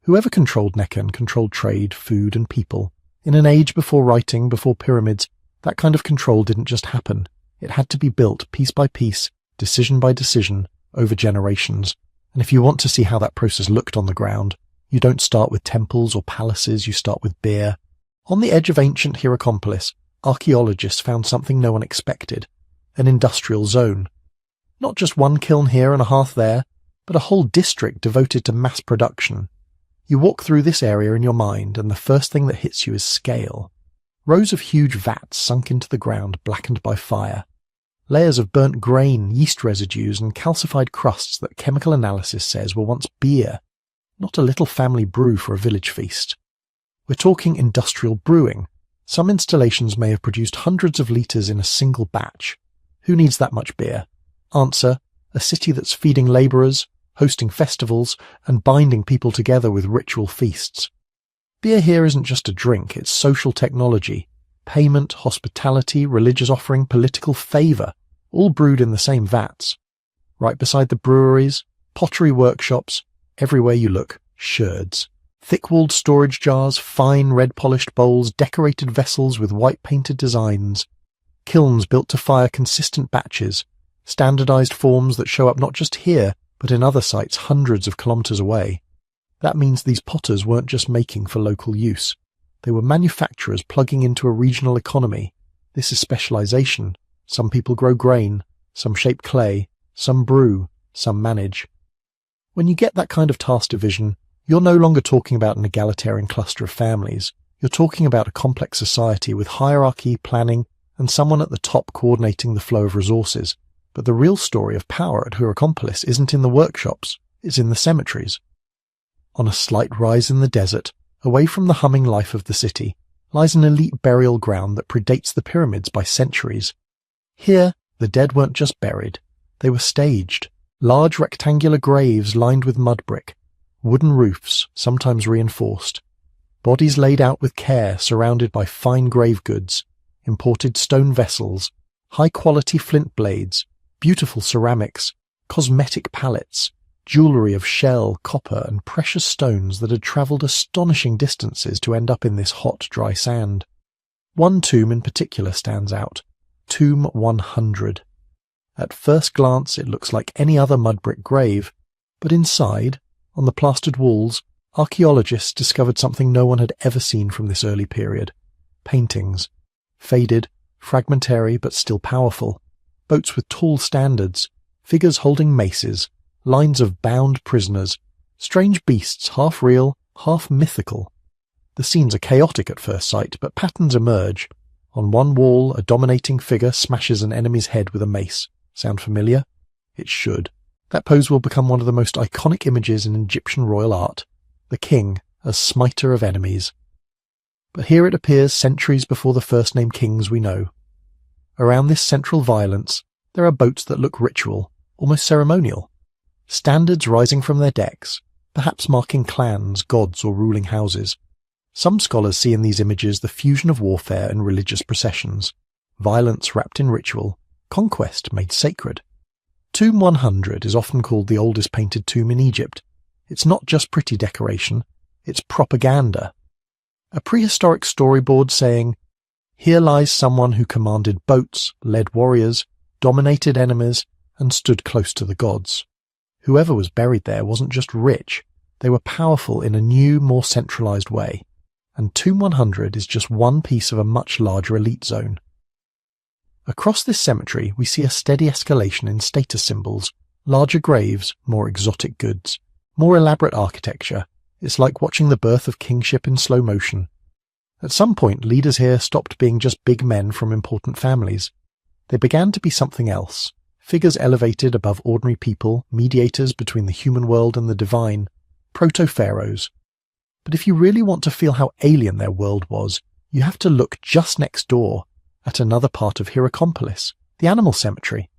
Whoever controlled Nekhen controlled trade, food, and people. In an age before writing, before pyramids, that kind of control didn't just happen. It had to be built piece by piece, decision by decision, over generations. And if you want to see how that process looked on the ground, you don't start with temples or palaces, you start with beer. On the edge of ancient Hierakonpolis, archaeologists found something no one expected, an industrial zone. Not just one kiln here and a hearth there, but a whole district devoted to mass production. You walk through this area in your mind, and the first thing that hits you is scale. Rows of huge vats sunk into the ground, blackened by fire. Layers of burnt grain, yeast residues, and calcified crusts that chemical analysis says were once beer, not a little family brew for a village feast. We're talking industrial brewing. Some installations may have produced hundreds of litres in a single batch. Who needs that much beer? Answer, a city that's feeding labourers, hosting festivals, and binding people together with ritual feasts. Beer here isn't just a drink, it's social technology, Payment, hospitality, religious offering, political favour, all brewed in the same vats. Right beside the breweries, pottery workshops, everywhere you look, sherds. Thick-walled storage jars, fine red-polished bowls, decorated vessels with white-painted designs. Kilns built to fire consistent batches, standardized forms that show up not just here, but in other sites hundreds of kilometers away. That means these potters weren't just making for local use. They were manufacturers plugging into a regional economy. This is specialization. Some people grow grain, some shape clay, some brew, some manage. When you get that kind of task division, you're no longer talking about an egalitarian cluster of families. You're talking about a complex society with hierarchy, planning, and someone at the top coordinating the flow of resources. But the real story of power at Hierakonpolis isn't in the workshops, it's in the cemeteries. On a slight rise in the desert, away from the humming life of the city, lies an elite burial ground that predates the pyramids by centuries. Here, the dead weren't just buried, they were staged. Large rectangular graves lined with mud brick, wooden roofs, sometimes reinforced. Bodies laid out with care, surrounded by fine grave goods, imported stone vessels, high-quality flint blades, beautiful ceramics, cosmetic palettes, jewellery of shell, copper, and precious stones that had travelled astonishing distances to end up in this hot, dry sand. One tomb in particular stands out, Tomb 100. At first glance it looks like any other mud brick grave, but inside, on the plastered walls, archaeologists discovered something no one had ever seen from this early period. Paintings. Faded, fragmentary but still powerful. Boats with tall standards, figures holding maces, lines of bound prisoners, strange beasts half real, half mythical. The scenes are chaotic at first sight, but patterns emerge. On one wall, a dominating figure smashes an enemy's head with a mace. Sound familiar? It should. That pose will become one of the most iconic images in Egyptian royal art, the king as smiter of enemies. But here it appears centuries before the first-name kings we know. Around this central violence, there are boats that look ritual, almost ceremonial. Standards rising from their decks, perhaps marking clans, gods, or ruling houses. Some scholars see in these images the fusion of warfare and religious processions, violence wrapped in ritual, conquest made sacred. Tomb 100 is often called the oldest painted tomb in Egypt. It's not just pretty decoration, it's propaganda. A prehistoric storyboard saying, "Here lies someone who commanded boats, led warriors, dominated enemies, and stood close to the gods." Whoever was buried there wasn't just rich, they were powerful in a new, more centralized way. And Tomb 100 is just one piece of a much larger elite zone. Across this cemetery, we see a steady escalation in status symbols, larger graves, more exotic goods, more elaborate architecture. It's like watching the birth of kingship in slow motion. At some point, leaders here stopped being just big men from important families. They began to be something else, figures elevated above ordinary people, mediators between the human world and the divine, proto-pharaohs. But if you really want to feel how alien their world was, you have to look just next door, at another part of Hierakonpolis, the animal cemetery.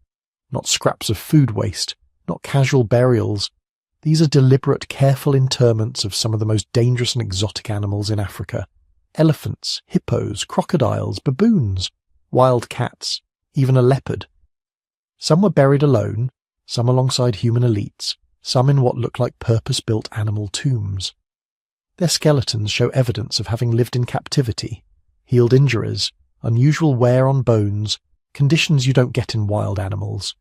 Not scraps of food waste, not casual burials. These are deliberate, careful interments of some of the most dangerous and exotic animals in Africa. Elephants, hippos, crocodiles, baboons, wild cats, even a leopard. Some were buried alone, some alongside human elites, some in what look like purpose-built animal tombs. Their skeletons show evidence of having lived in captivity, healed injuries, unusual wear on bones, conditions you don't get in wild animals.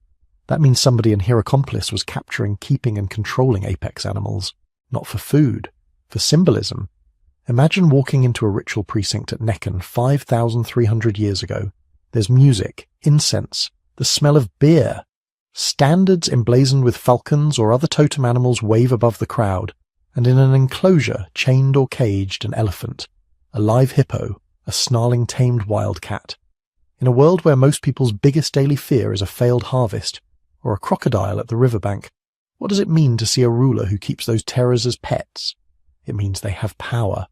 That means somebody in Hierakonpolis was capturing, keeping and controlling apex animals, not for food, for symbolism. Imagine walking into a ritual precinct at Nekhen 5,300 years ago. There's music, incense, the smell of beer. Standards emblazoned with falcons or other totem animals wave above the crowd, and in an enclosure, chained or caged, an elephant, a live hippo, a snarling tamed wildcat. In a world where most people's biggest daily fear is a failed harvest, or a crocodile at the riverbank, what does it mean to see a ruler who keeps those terrors as pets? It means they have power,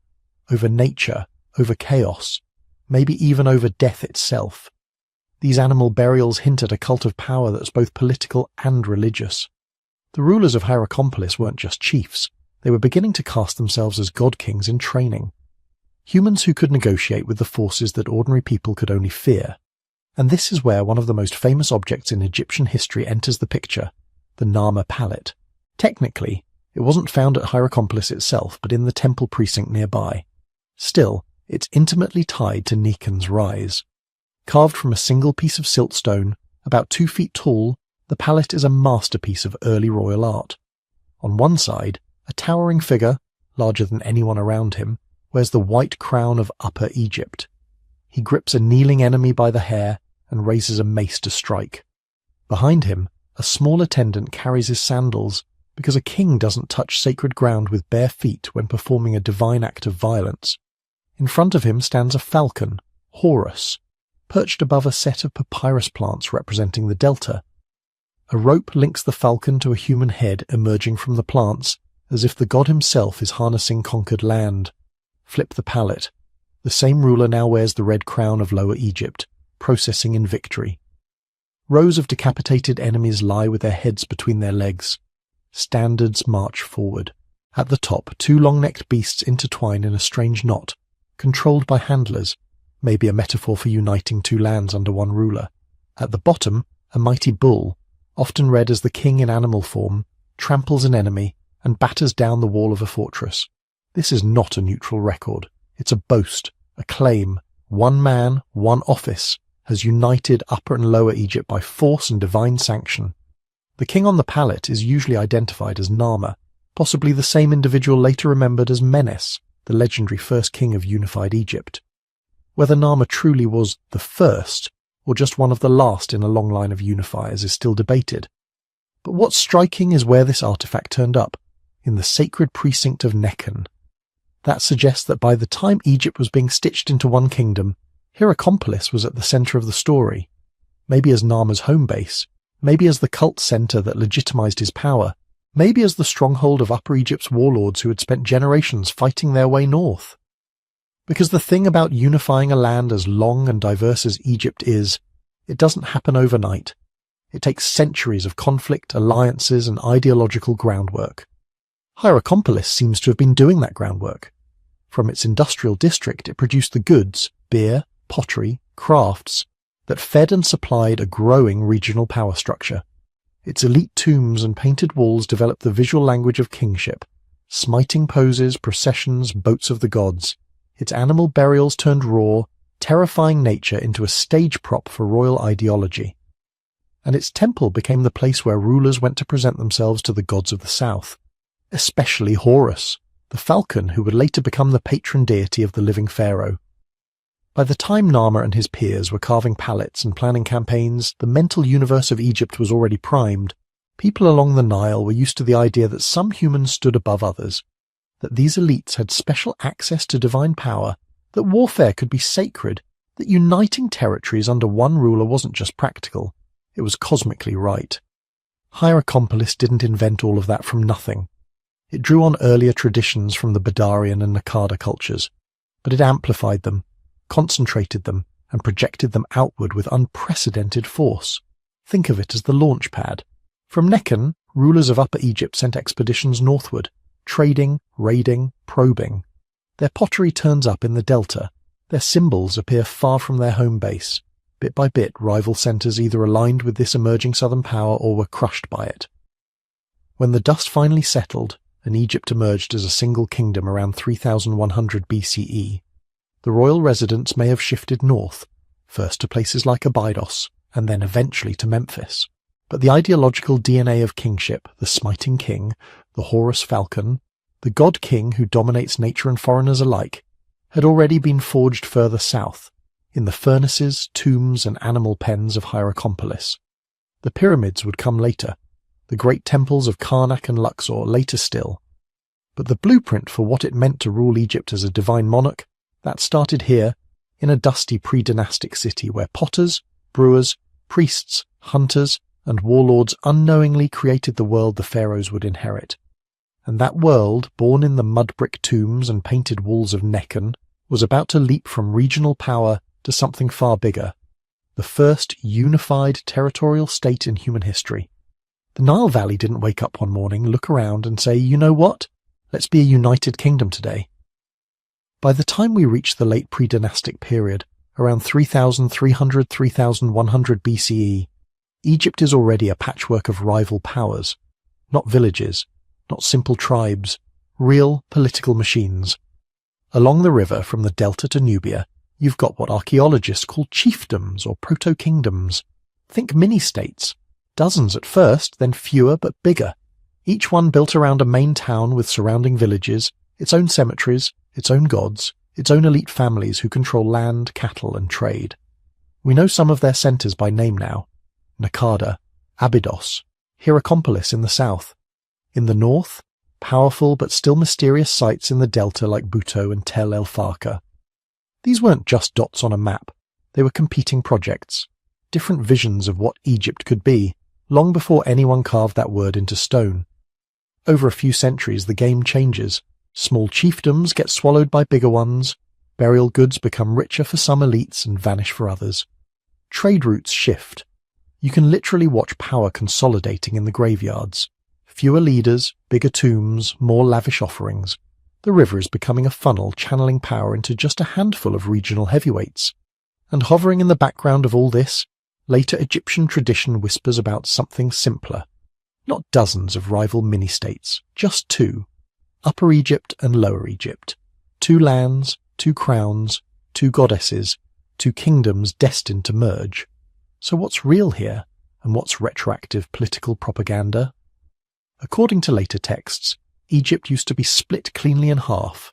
over nature, over chaos, maybe even over death itself. These animal burials hint at a cult of power that's both political and religious. The rulers of Hierakonpolis weren't just chiefs, they were beginning to cast themselves as god-kings in training. humans who could negotiate with the forces that ordinary people could only fear. And this is where one of the most famous objects in Egyptian history enters the picture, the Narmer palette. Technically, it wasn't found at Hierakonpolis itself, but in the temple precinct nearby. Still, it's intimately tied to Neken's rise. Carved from a single piece of siltstone, about 2 feet tall, the palette is a masterpiece of early royal art. On one side, a towering figure, larger than anyone around him, wears the white crown of Upper Egypt. He grips a kneeling enemy by the hair and raises a mace to strike. Behind him, a small attendant carries his sandals, because a king doesn't touch sacred ground with bare feet when performing a divine act of violence. In front of him stands a falcon, Horus, perched above a set of papyrus plants representing the delta. A rope links the falcon to a human head emerging from the plants, as if the god himself is harnessing conquered land. Flip the palette. The same ruler now wears the red crown of Lower Egypt, processing in victory. Rows of decapitated enemies lie with their heads between their legs. Standards march forward. At the top, 2 long-necked beasts intertwine in a strange knot, controlled by handlers, maybe a metaphor for uniting 2 lands under one ruler. At the bottom, a mighty bull, often read as the king in animal form, tramples an enemy and batters down the wall of a fortress. This is not a neutral record. It's a boast, a claim. One man, one office, has united Upper and Lower Egypt by force and divine sanction. The king on the palette is usually identified as Narmer, possibly the same individual later remembered as Menes, the legendary first king of unified Egypt. Whether Narmer truly was the first, or just one of the last in a long line of unifiers, is still debated. But what's striking is where this artifact turned up, in the sacred precinct of Neken. That suggests that by the time Egypt was being stitched into one kingdom, Hierakonpolis was at the centre of the story. Maybe as Narmer's home base, maybe as the cult centre that legitimized his power, maybe as the stronghold of Upper Egypt's warlords who had spent generations fighting their way north. Because the thing about unifying a land as long and diverse as Egypt is, it doesn't happen overnight. It takes centuries of conflict, alliances, and ideological groundwork. Hierakonpolis seems to have been doing that groundwork. From its industrial district, it produced the goods, beer, pottery, crafts, that fed and supplied a growing regional power structure. Its elite tombs and painted walls developed the visual language of kingship, smiting poses, processions, boats of the gods. Its animal burials turned raw, terrifying nature into a stage prop for royal ideology. And its temple became the place where rulers went to present themselves to the gods of the south, especially Horus, the falcon who would later become the patron deity of the living pharaoh. By the time Narmer and his peers were carving palettes and planning campaigns, the mental universe of Egypt was already primed. People along the Nile were used to the idea that some humans stood above others, that these elites had special access to divine power, that warfare could be sacred, that uniting territories under one ruler wasn't just practical, it was cosmically right. Hierakonpolis didn't invent all of that from nothing. It drew on earlier traditions from the Badarian and Naqada cultures, but it amplified them, concentrated them, and projected them outward with unprecedented force. Think of it as the launch pad. From Neken, rulers of Upper Egypt sent expeditions northward, trading, raiding, probing. Their pottery turns up in the delta. Their symbols appear far from their home base. Bit by bit, rival centres either aligned with this emerging southern power or were crushed by it. When the dust finally settled, and Egypt emerged as a single kingdom around 3100 BCE, the royal residence may have shifted north, first to places like Abydos, and then eventually to Memphis. But the ideological DNA of kingship, the smiting king, the Horus falcon, the god king who dominates nature and foreigners alike, had already been forged further south, in the furnaces, tombs, and animal pens of Hierakonpolis. The pyramids would come later, the great temples of Karnak and Luxor later still. But the blueprint for what it meant to rule Egypt as a divine monarch, that started here, in a dusty pre-dynastic city where potters, brewers, priests, hunters, and warlords unknowingly created the world the pharaohs would inherit. And that world, born in the mud-brick tombs and painted walls of Neken, was about to leap from regional power to something far bigger, the first unified territorial state in human history. The Nile Valley didn't wake up one morning, look around and say, you know what? Let's be a united kingdom today. By the time we reach the late pre-dynastic period, around 3300–3100 BCE, Egypt is already a patchwork of rival powers. Not villages, not simple tribes, real political machines. Along the river from the delta to Nubia, you've got what archaeologists call chiefdoms or proto-kingdoms. Think mini-states. Dozens at first, then fewer but bigger. Each one built around a main town with surrounding villages, its own cemeteries, its own gods, its own elite families who control land, cattle and trade. We know some of their centres by name now. Nakada, Abydos, Hierakonpolis in the south. In the north, powerful but still mysterious sites in the delta like Buto and Tel El Farka. These weren't just dots on a map. They were competing projects, different visions of what Egypt could be, long before anyone carved that word into stone. Over a few centuries the game changes. Small chiefdoms get swallowed by bigger ones, burial goods become richer for some elites and vanish for others. Trade routes shift. You can literally watch power consolidating in the graveyards. Fewer leaders, bigger tombs, more lavish offerings. The river is becoming a funnel channeling power into just a handful of regional heavyweights. And hovering in the background of all this, later Egyptian tradition whispers about something simpler. Not dozens of rival mini-states, just two. Upper Egypt and Lower Egypt. Two lands, two crowns, two goddesses, two kingdoms destined to merge. So what's real here, and what's retroactive political propaganda? According to later texts, Egypt used to be split cleanly in half.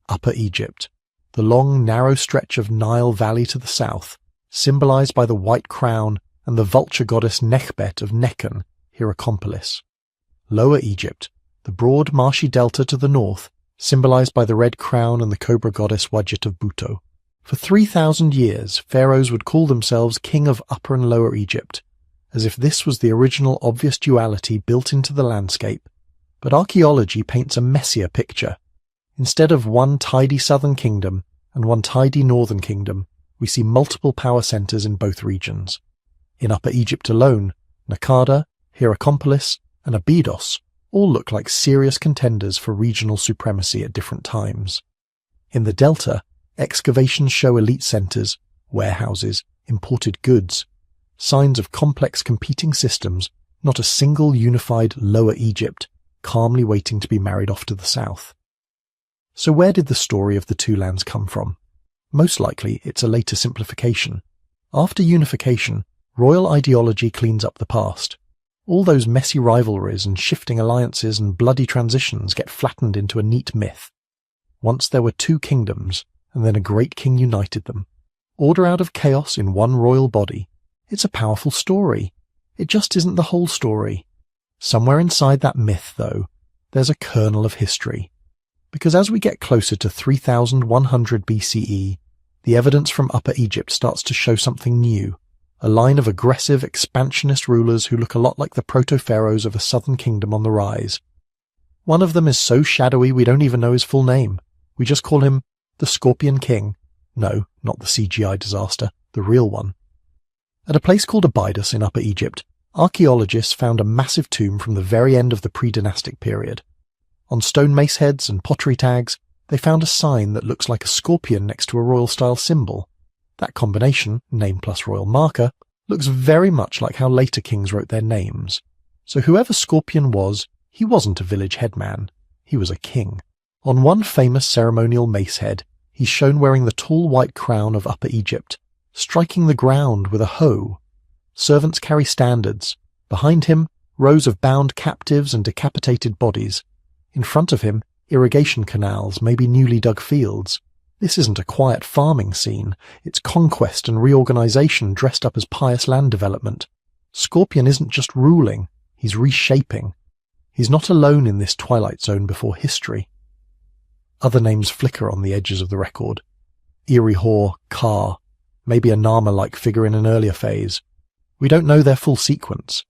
Upper Egypt, the long, narrow stretch of Nile Valley to the south, symbolized by the white crown and the vulture goddess Nekhbet of Nekhen, Hierakonpolis. Lower Egypt, the broad marshy delta to the north, symbolized by the red crown and the cobra goddess Wadjet of Buto. For 3,000 years, pharaohs would call themselves king of Upper and Lower Egypt, as if this was the original obvious duality built into the landscape. But archaeology paints a messier picture. Instead of one tidy southern kingdom and one tidy northern kingdom, we see multiple power centres in both regions. In Upper Egypt alone, Nakada, Hierakonpolis, and Abydos all look like serious contenders for regional supremacy at different times. In the delta, excavations show elite centres, warehouses, imported goods, signs of complex competing systems, not a single unified Lower Egypt, calmly waiting to be married off to the south. So where did the story of the two lands come from? Most likely it's a later simplification. After unification, royal ideology cleans up the past. All those messy rivalries and shifting alliances and bloody transitions get flattened into a neat myth. Once there were two kingdoms, and then a great king united them. Order out of chaos in one royal body. It's a powerful story. It just isn't the whole story. Somewhere inside that myth, though, there's a kernel of history. Because as we get closer to 3100 BCE, the evidence from Upper Egypt starts to show something new. A line of aggressive, expansionist rulers who look a lot like the proto-pharaohs of a southern kingdom on the rise. One of them is so shadowy we don't even know his full name. We just call him the Scorpion King. No, not the CGI disaster, the real one. At a place called Abydos in Upper Egypt, archaeologists found a massive tomb from the very end of the pre-dynastic period. On stone mace heads and pottery tags, they found a sign that looks like a scorpion next to a royal-style symbol. That combination, name plus royal marker, looks very much like how later kings wrote their names. So whoever Scorpion was, he wasn't a village headman. He was a king. On one famous ceremonial mace head, he's shown wearing the tall white crown of Upper Egypt, striking the ground with a hoe. Servants carry standards. Behind him, rows of bound captives and decapitated bodies. In front of him, irrigation canals, maybe newly dug fields. This isn't a quiet farming scene. It's conquest and reorganization dressed up as pious land development. Scorpion isn't just ruling, he's reshaping. He's not alone in this twilight zone before history. Other names flicker on the edges of the record. Iri-Hor, Ka, maybe a Nama-like figure in an earlier phase. We don't know their full sequence.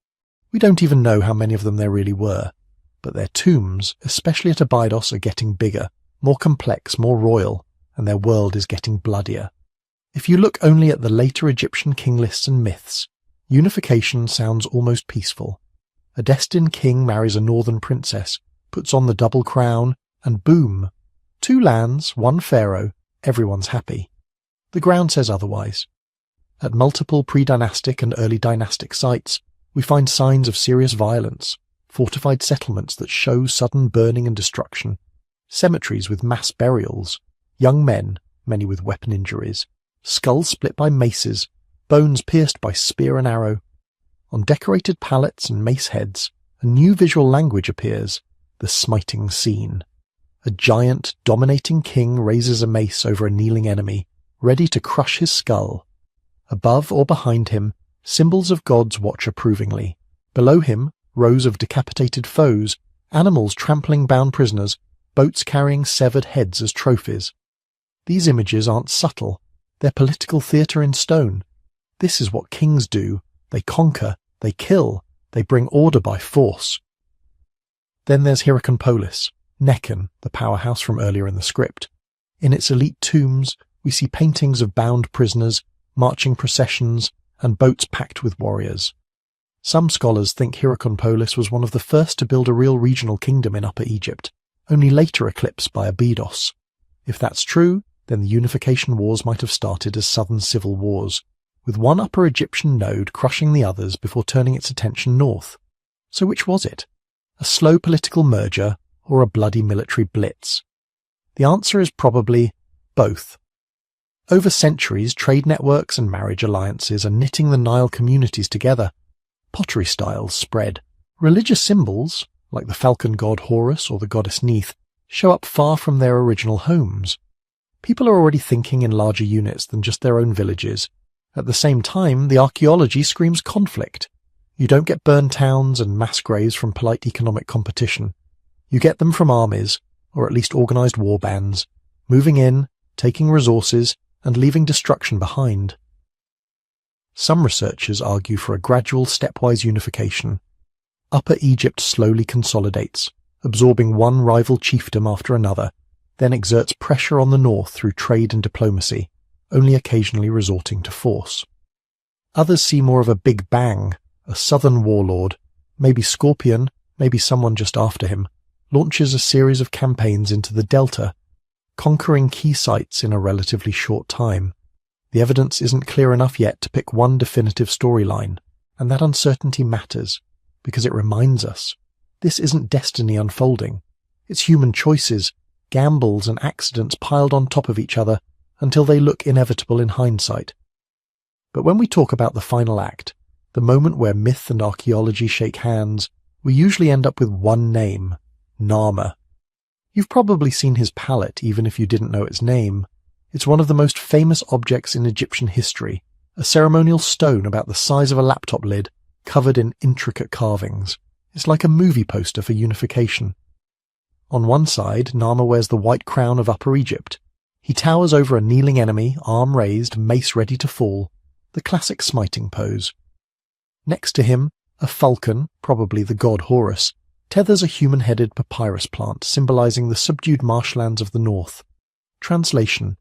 We don't even know how many of them there really were. But their tombs, especially at Abydos, are getting bigger, more complex, more royal, and their world is getting bloodier. If you look only at the later Egyptian king lists and myths, unification sounds almost peaceful. A destined king marries a northern princess, puts on the double crown, and boom, 2 lands, 1 pharaoh, everyone's happy. The ground says otherwise. At multiple pre-dynastic and early dynastic sites, we find signs of serious violence, fortified settlements that show sudden burning and destruction, cemeteries with mass burials, young men, many with weapon injuries, skulls split by maces, bones pierced by spear and arrow. On decorated pallets and mace heads, a new visual language appears, the smiting scene. A giant, dominating king raises a mace over a kneeling enemy, ready to crush his skull. Above or behind him, symbols of gods watch approvingly. Below him, rows of decapitated foes, animals trampling bound prisoners, boats carrying severed heads as trophies. These images aren't subtle. They're political theatre in stone. This is what kings do. They conquer, they kill, they bring order by force. Then there's Hierakonpolis, Nekhen, the powerhouse from earlier in the script. In its elite tombs, we see paintings of bound prisoners, marching processions, and boats packed with warriors. Some scholars think Hierakonpolis was one of the first to build a real regional kingdom in Upper Egypt, only later eclipsed by Abydos. If that's true, then the unification wars might have started as southern civil wars, with one Upper Egyptian node crushing the others before turning its attention north. So which was it? A slow political merger or a bloody military blitz? The answer is probably both. Over centuries, trade networks and marriage alliances are knitting the Nile communities together. Pottery styles spread. Religious symbols, like the falcon god Horus or the goddess Neith, show up far from their original homes. People are already thinking in larger units than just their own villages. At the same time, the archaeology screams conflict. You don't get burned towns and mass graves from polite economic competition. You get them from armies, or at least organized war bands, moving in, taking resources, and leaving destruction behind. Some researchers argue for a gradual stepwise unification. Upper Egypt slowly consolidates, absorbing one rival chiefdom after another, then exerts pressure on the north through trade and diplomacy, only occasionally resorting to force. Others see more of a big bang, a southern warlord, maybe Scorpion, maybe someone just after him, launches a series of campaigns into the delta, conquering key sites in a relatively short time. The evidence isn't clear enough yet to pick one definitive storyline, and that uncertainty matters, because it reminds us this isn't destiny unfolding. It's human choices, gambles and accidents piled on top of each other until they look inevitable in hindsight. But when we talk about the final act, the moment where myth and archaeology shake hands, we usually end up with one name, Narmer. You've probably seen his palette even if you didn't know its name. It's one of the most famous objects in Egyptian history, a ceremonial stone about the size of a laptop lid, covered in intricate carvings. It's like a movie poster for unification. On one side, Narmer wears the white crown of Upper Egypt. He towers over a kneeling enemy, arm raised, mace ready to fall, the classic smiting pose. Next to him, a falcon, probably the god Horus, tethers a human-headed papyrus plant symbolizing the subdued marshlands of the north. Translation: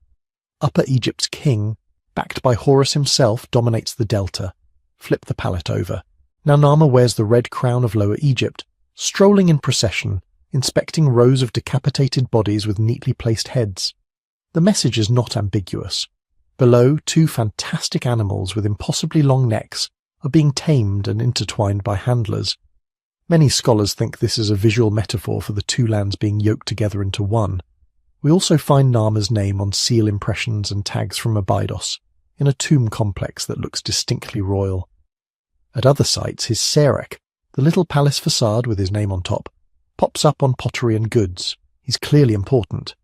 Upper Egypt's king, backed by Horus himself, dominates the delta. Flip the palette over. Now Narmer wears the red crown of Lower Egypt, strolling in procession, inspecting rows of decapitated bodies with neatly placed heads. The message is not ambiguous. Below, 2 fantastic animals with impossibly long necks are being tamed and intertwined by handlers. Many scholars think this is a visual metaphor for the 2 lands being yoked together into one. We also find Narmer's name on seal impressions and tags from Abydos, in a tomb complex that looks distinctly royal. At other sites, his Serek, the little palace facade with his name on top, pops up on pottery and goods. He's clearly important.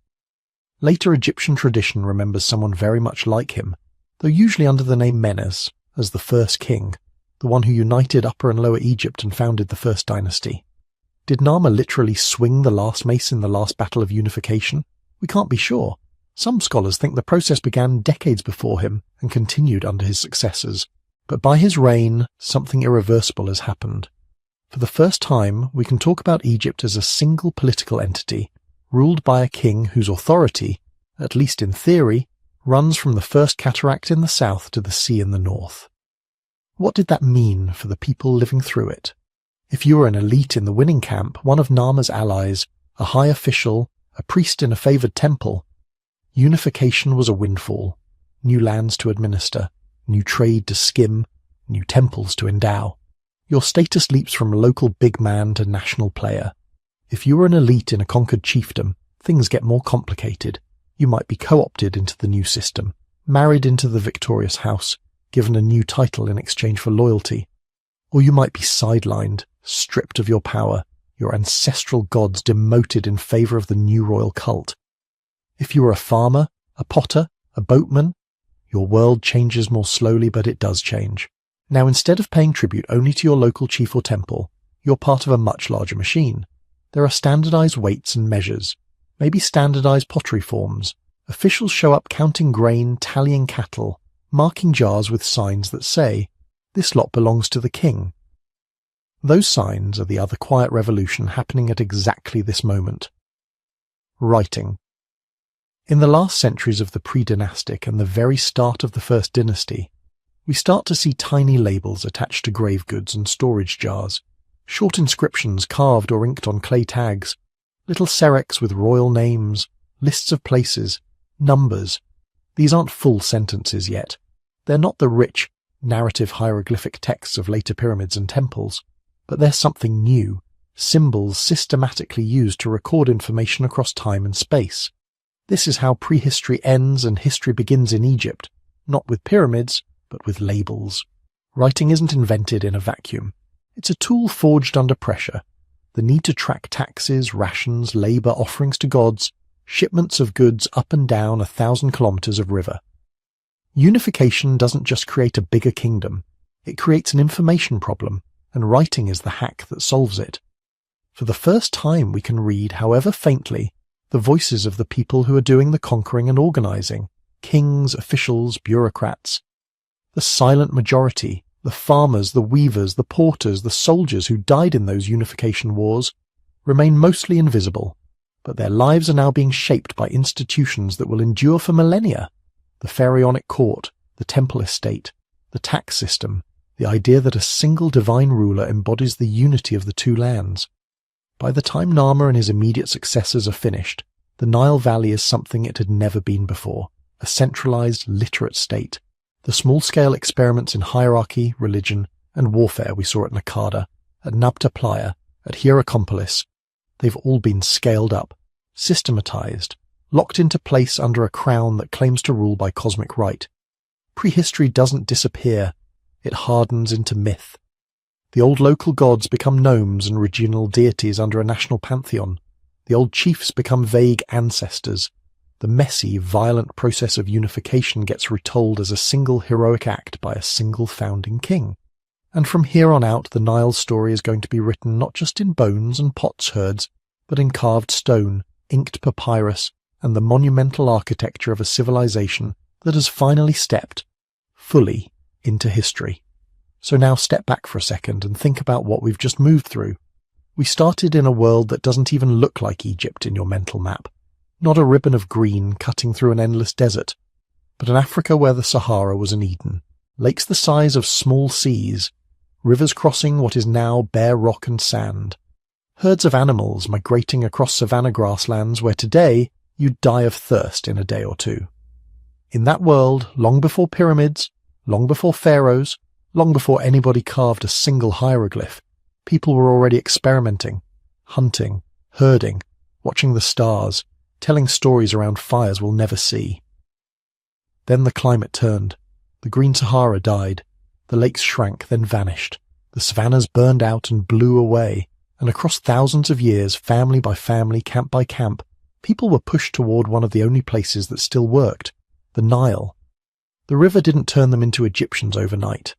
Later Egyptian tradition remembers someone very much like him, though usually under the name Menes, as the first king, the one who united Upper and Lower Egypt and founded the first dynasty. Did Narmer literally swing the last mace in the last battle of unification? We can't be sure. Some scholars think the process began decades before him and continued under his successors. But by his reign, something irreversible has happened. For the first time, we can talk about Egypt as a single political entity, ruled by a king whose authority, at least in theory, runs from the first cataract in the south to the sea in the north. What did that mean for the people living through it? If you were an elite in the winning camp, one of Narmer's allies, a high official, a priest in a favoured temple. Unification was a windfall. New lands to administer, new trade to skim, new temples to endow. Your status leaps from local big man to national player. If you were an elite in a conquered chiefdom, things get more complicated. You might be co-opted into the new system, married into the victorious house, given a new title in exchange for loyalty. Or you might be sidelined, stripped of your power, your ancestral gods demoted in favour of the new royal cult. If you were a farmer, a potter, a boatman, your world changes more slowly, but it does change. Now, instead of paying tribute only to your local chief or temple, you're part of a much larger machine. There are standardized weights and measures, maybe standardized pottery forms. Officials show up counting grain, tallying cattle, marking jars with signs that say, "This lot belongs to the king." Those signs are the other quiet revolution happening at exactly this moment. Writing. In the last centuries of the pre-dynastic and the very start of the first dynasty, we start to see tiny labels attached to grave goods and storage jars, short inscriptions carved or inked on clay tags, little serex with royal names, lists of places, numbers. These aren't full sentences yet. They're not the rich, narrative hieroglyphic texts of later pyramids and temples, but they're something new, symbols systematically used to record information across time and space. This is how prehistory ends and history begins in Egypt, not with pyramids, but with labels. Writing isn't invented in a vacuum. It's a tool forged under pressure. The need to track taxes, rations, labour, offerings to gods, shipments of goods up and down 1,000 kilometres of river. Unification doesn't just create a bigger kingdom. It creates an information problem, and writing is the hack that solves it. For the first time we can read, however faintly, the voices of the people who are doing the conquering and organising, kings, officials, bureaucrats. The silent majority, the farmers, the weavers, the porters, the soldiers who died in those unification wars, remain mostly invisible, but their lives are now being shaped by institutions that will endure for millennia. The pharaonic court, the temple estate, the tax system, the idea that a single divine ruler embodies the unity of the two lands. By the time Narmer and his immediate successors are finished, the Nile Valley is something it had never been before, a centralized, literate state. The small-scale experiments in hierarchy, religion, and warfare we saw at Nakada, at Nabta Playa, at Hierakonpolis, they've all been scaled up, systematized, locked into place under a crown that claims to rule by cosmic right. Prehistory doesn't disappear, it hardens into myth. The old local gods become gnomes and regional deities under a national pantheon. The old chiefs become vague ancestors. The messy, violent process of unification gets retold as a single heroic act by a single founding king. And from here on out, the Nile story is going to be written not just in bones and potsherds, but in carved stone, inked papyrus, and the monumental architecture of a civilization that has finally stepped, fully, into history. So now step back for a second and think about what we've just moved through. We started in a world that doesn't even look like Egypt in your mental map. Not a ribbon of green cutting through an endless desert, but an Africa where the Sahara was an Eden, lakes the size of small seas, rivers crossing what is now bare rock and sand, herds of animals migrating across savanna grasslands where today you'd die of thirst in a day or two. In that world, long before pyramids, long before pharaohs, long before anybody carved a single hieroglyph, people were already experimenting, hunting, herding, watching the stars, telling stories around fires we'll never see. Then the climate turned. The green Sahara died. The lakes shrank, then vanished. The savannas burned out and blew away. And across thousands of years, family by family, camp by camp, people were pushed toward one of the only places that still worked, the Nile. The river didn't turn them into Egyptians overnight.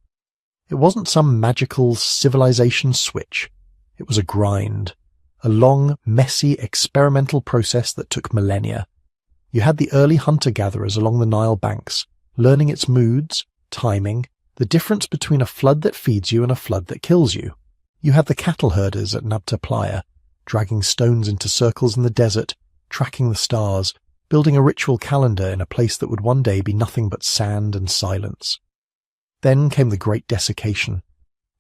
It wasn't some magical civilization switch. It was a grind. A long, messy, experimental process that took millennia. You had the early hunter-gatherers along the Nile banks, learning its moods, timing, the difference between a flood that feeds you and a flood that kills you. You had the cattle herders at Nabta Playa, dragging stones into circles in the desert, tracking the stars, building a ritual calendar in a place that would one day be nothing but sand and silence. Then came the great desiccation,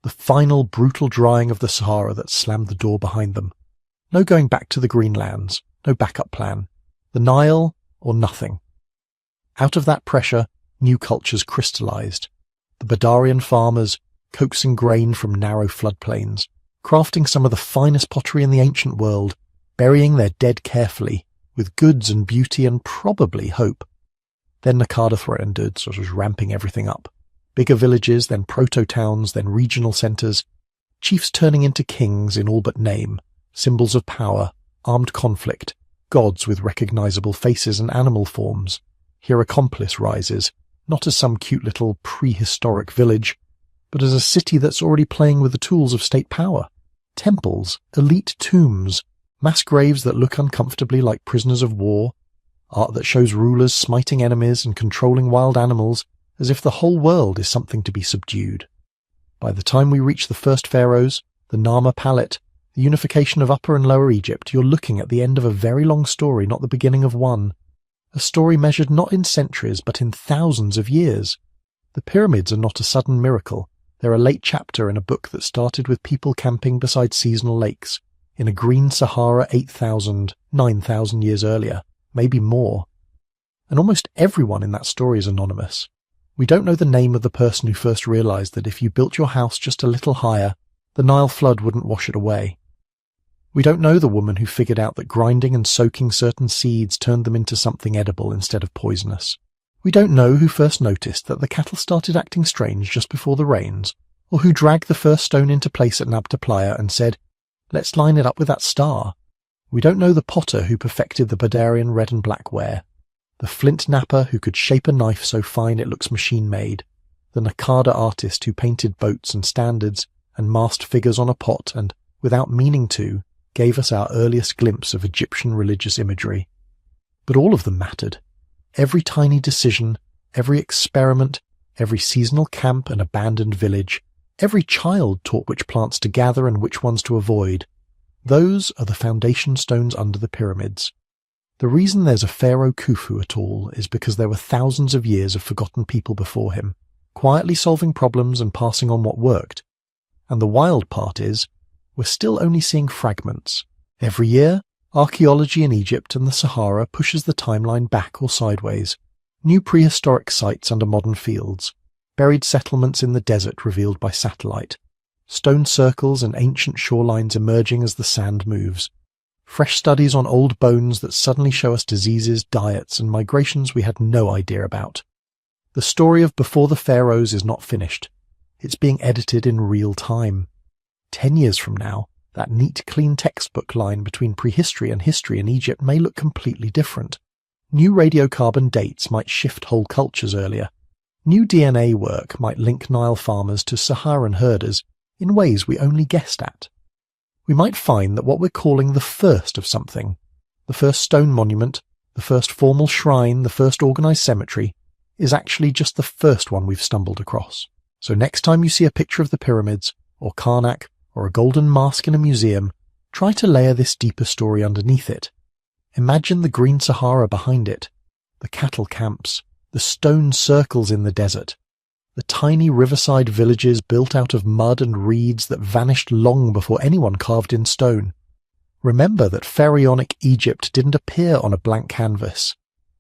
the final brutal drying of the Sahara that slammed the door behind them. No going back to the greenlands, no backup plan. The Nile or nothing. Out of that pressure, new cultures crystallized. The Badarian farmers, coaxing grain from narrow floodplains, crafting some of the finest pottery in the ancient world, burying their dead carefully, with goods and beauty and probably hope. Then Nakada threatened, sort of ramping everything up. Bigger villages, then proto-towns, then regional centres. Chiefs turning into kings in all but name, symbols of power, armed conflict, gods with recognisable faces and animal forms. Hierakonpolis rises, not as some cute little prehistoric village, but as a city that's already playing with the tools of state power. Temples, elite tombs, mass graves that look uncomfortably like prisoners of war, art that shows rulers smiting enemies and controlling wild animals as if the whole world is something to be subdued. By the time we reach the first pharaohs, the Nama palette, the unification of Upper and Lower Egypt, you're looking at the end of a very long story, not the beginning of one. A story measured not in centuries, but in thousands of years. The pyramids are not a sudden miracle. They're a late chapter in a book that started with people camping beside seasonal lakes, in a green Sahara 8,000, 9,000 years earlier, maybe more. And almost everyone in that story is anonymous. We don't know the name of the person who first realized that if you built your house just a little higher, the Nile flood wouldn't wash it away. We don't know the woman who figured out that grinding and soaking certain seeds turned them into something edible instead of poisonous. We don't know who first noticed that the cattle started acting strange just before the rains, or who dragged the first stone into place at Nabta Playa and said, "Let's line it up with that star." We don't know the potter who perfected the Badarian red and black ware, the flint napper who could shape a knife so fine it looks machine-made, the Nakada artist who painted boats and standards and masked figures on a pot and, without meaning to, gave us our earliest glimpse of Egyptian religious imagery. But all of them mattered. Every tiny decision, every experiment, every seasonal camp and abandoned village, every child taught which plants to gather and which ones to avoid. Those are the foundation stones under the pyramids. The reason there's a Pharaoh Khufu at all is because there were thousands of years of forgotten people before him, quietly solving problems and passing on what worked. And the wild part is, we're still only seeing fragments. Every year, archaeology in Egypt and the Sahara pushes the timeline back or sideways. New prehistoric sites under modern fields, buried settlements in the desert revealed by satellite, stone circles and ancient shorelines emerging as the sand moves, fresh studies on old bones that suddenly show us diseases, diets, and migrations we had no idea about. The story of Before the Pharaohs is not finished. It's being edited in real time. 10 years from now, that neat, clean textbook line between prehistory and history in Egypt may look completely different. New radiocarbon dates might shift whole cultures earlier. New DNA work might link Nile farmers to Saharan herders in ways we only guessed at. We might find that what we're calling the first of something, the first stone monument, the first formal shrine, the first organized cemetery, is actually just the first one we've stumbled across. So next time you see a picture of the pyramids, or Karnak, or a golden mask in a museum, try to layer this deeper story underneath it. Imagine the green Sahara behind it, the cattle camps, the stone circles in the desert, the tiny riverside villages built out of mud and reeds that vanished long before anyone carved in stone. Remember that pharaonic Egypt didn't appear on a blank canvas.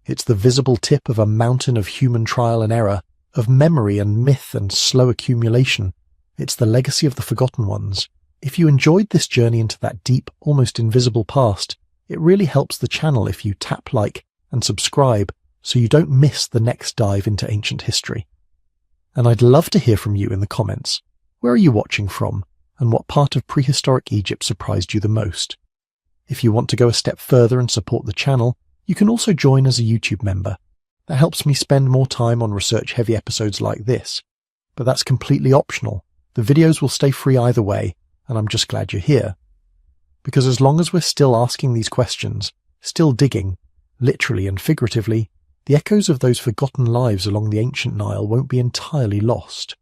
It's the visible tip of a mountain of human trial and error, of memory and myth and slow accumulation. It's the legacy of the forgotten ones. If you enjoyed this journey into that deep, almost invisible past, it really helps the channel if you tap like and subscribe so you don't miss the next dive into ancient history. And I'd love to hear from you in the comments. Where are you watching from, and what part of prehistoric Egypt surprised you the most? If you want to go a step further and support the channel, you can also join as a YouTube member. That helps me spend more time on research-heavy episodes like this. But that's completely optional. The videos will stay free either way, and I'm just glad you're here. Because as long as we're still asking these questions, still digging, literally and figuratively, the echoes of those forgotten lives along the ancient Nile won't be entirely lost.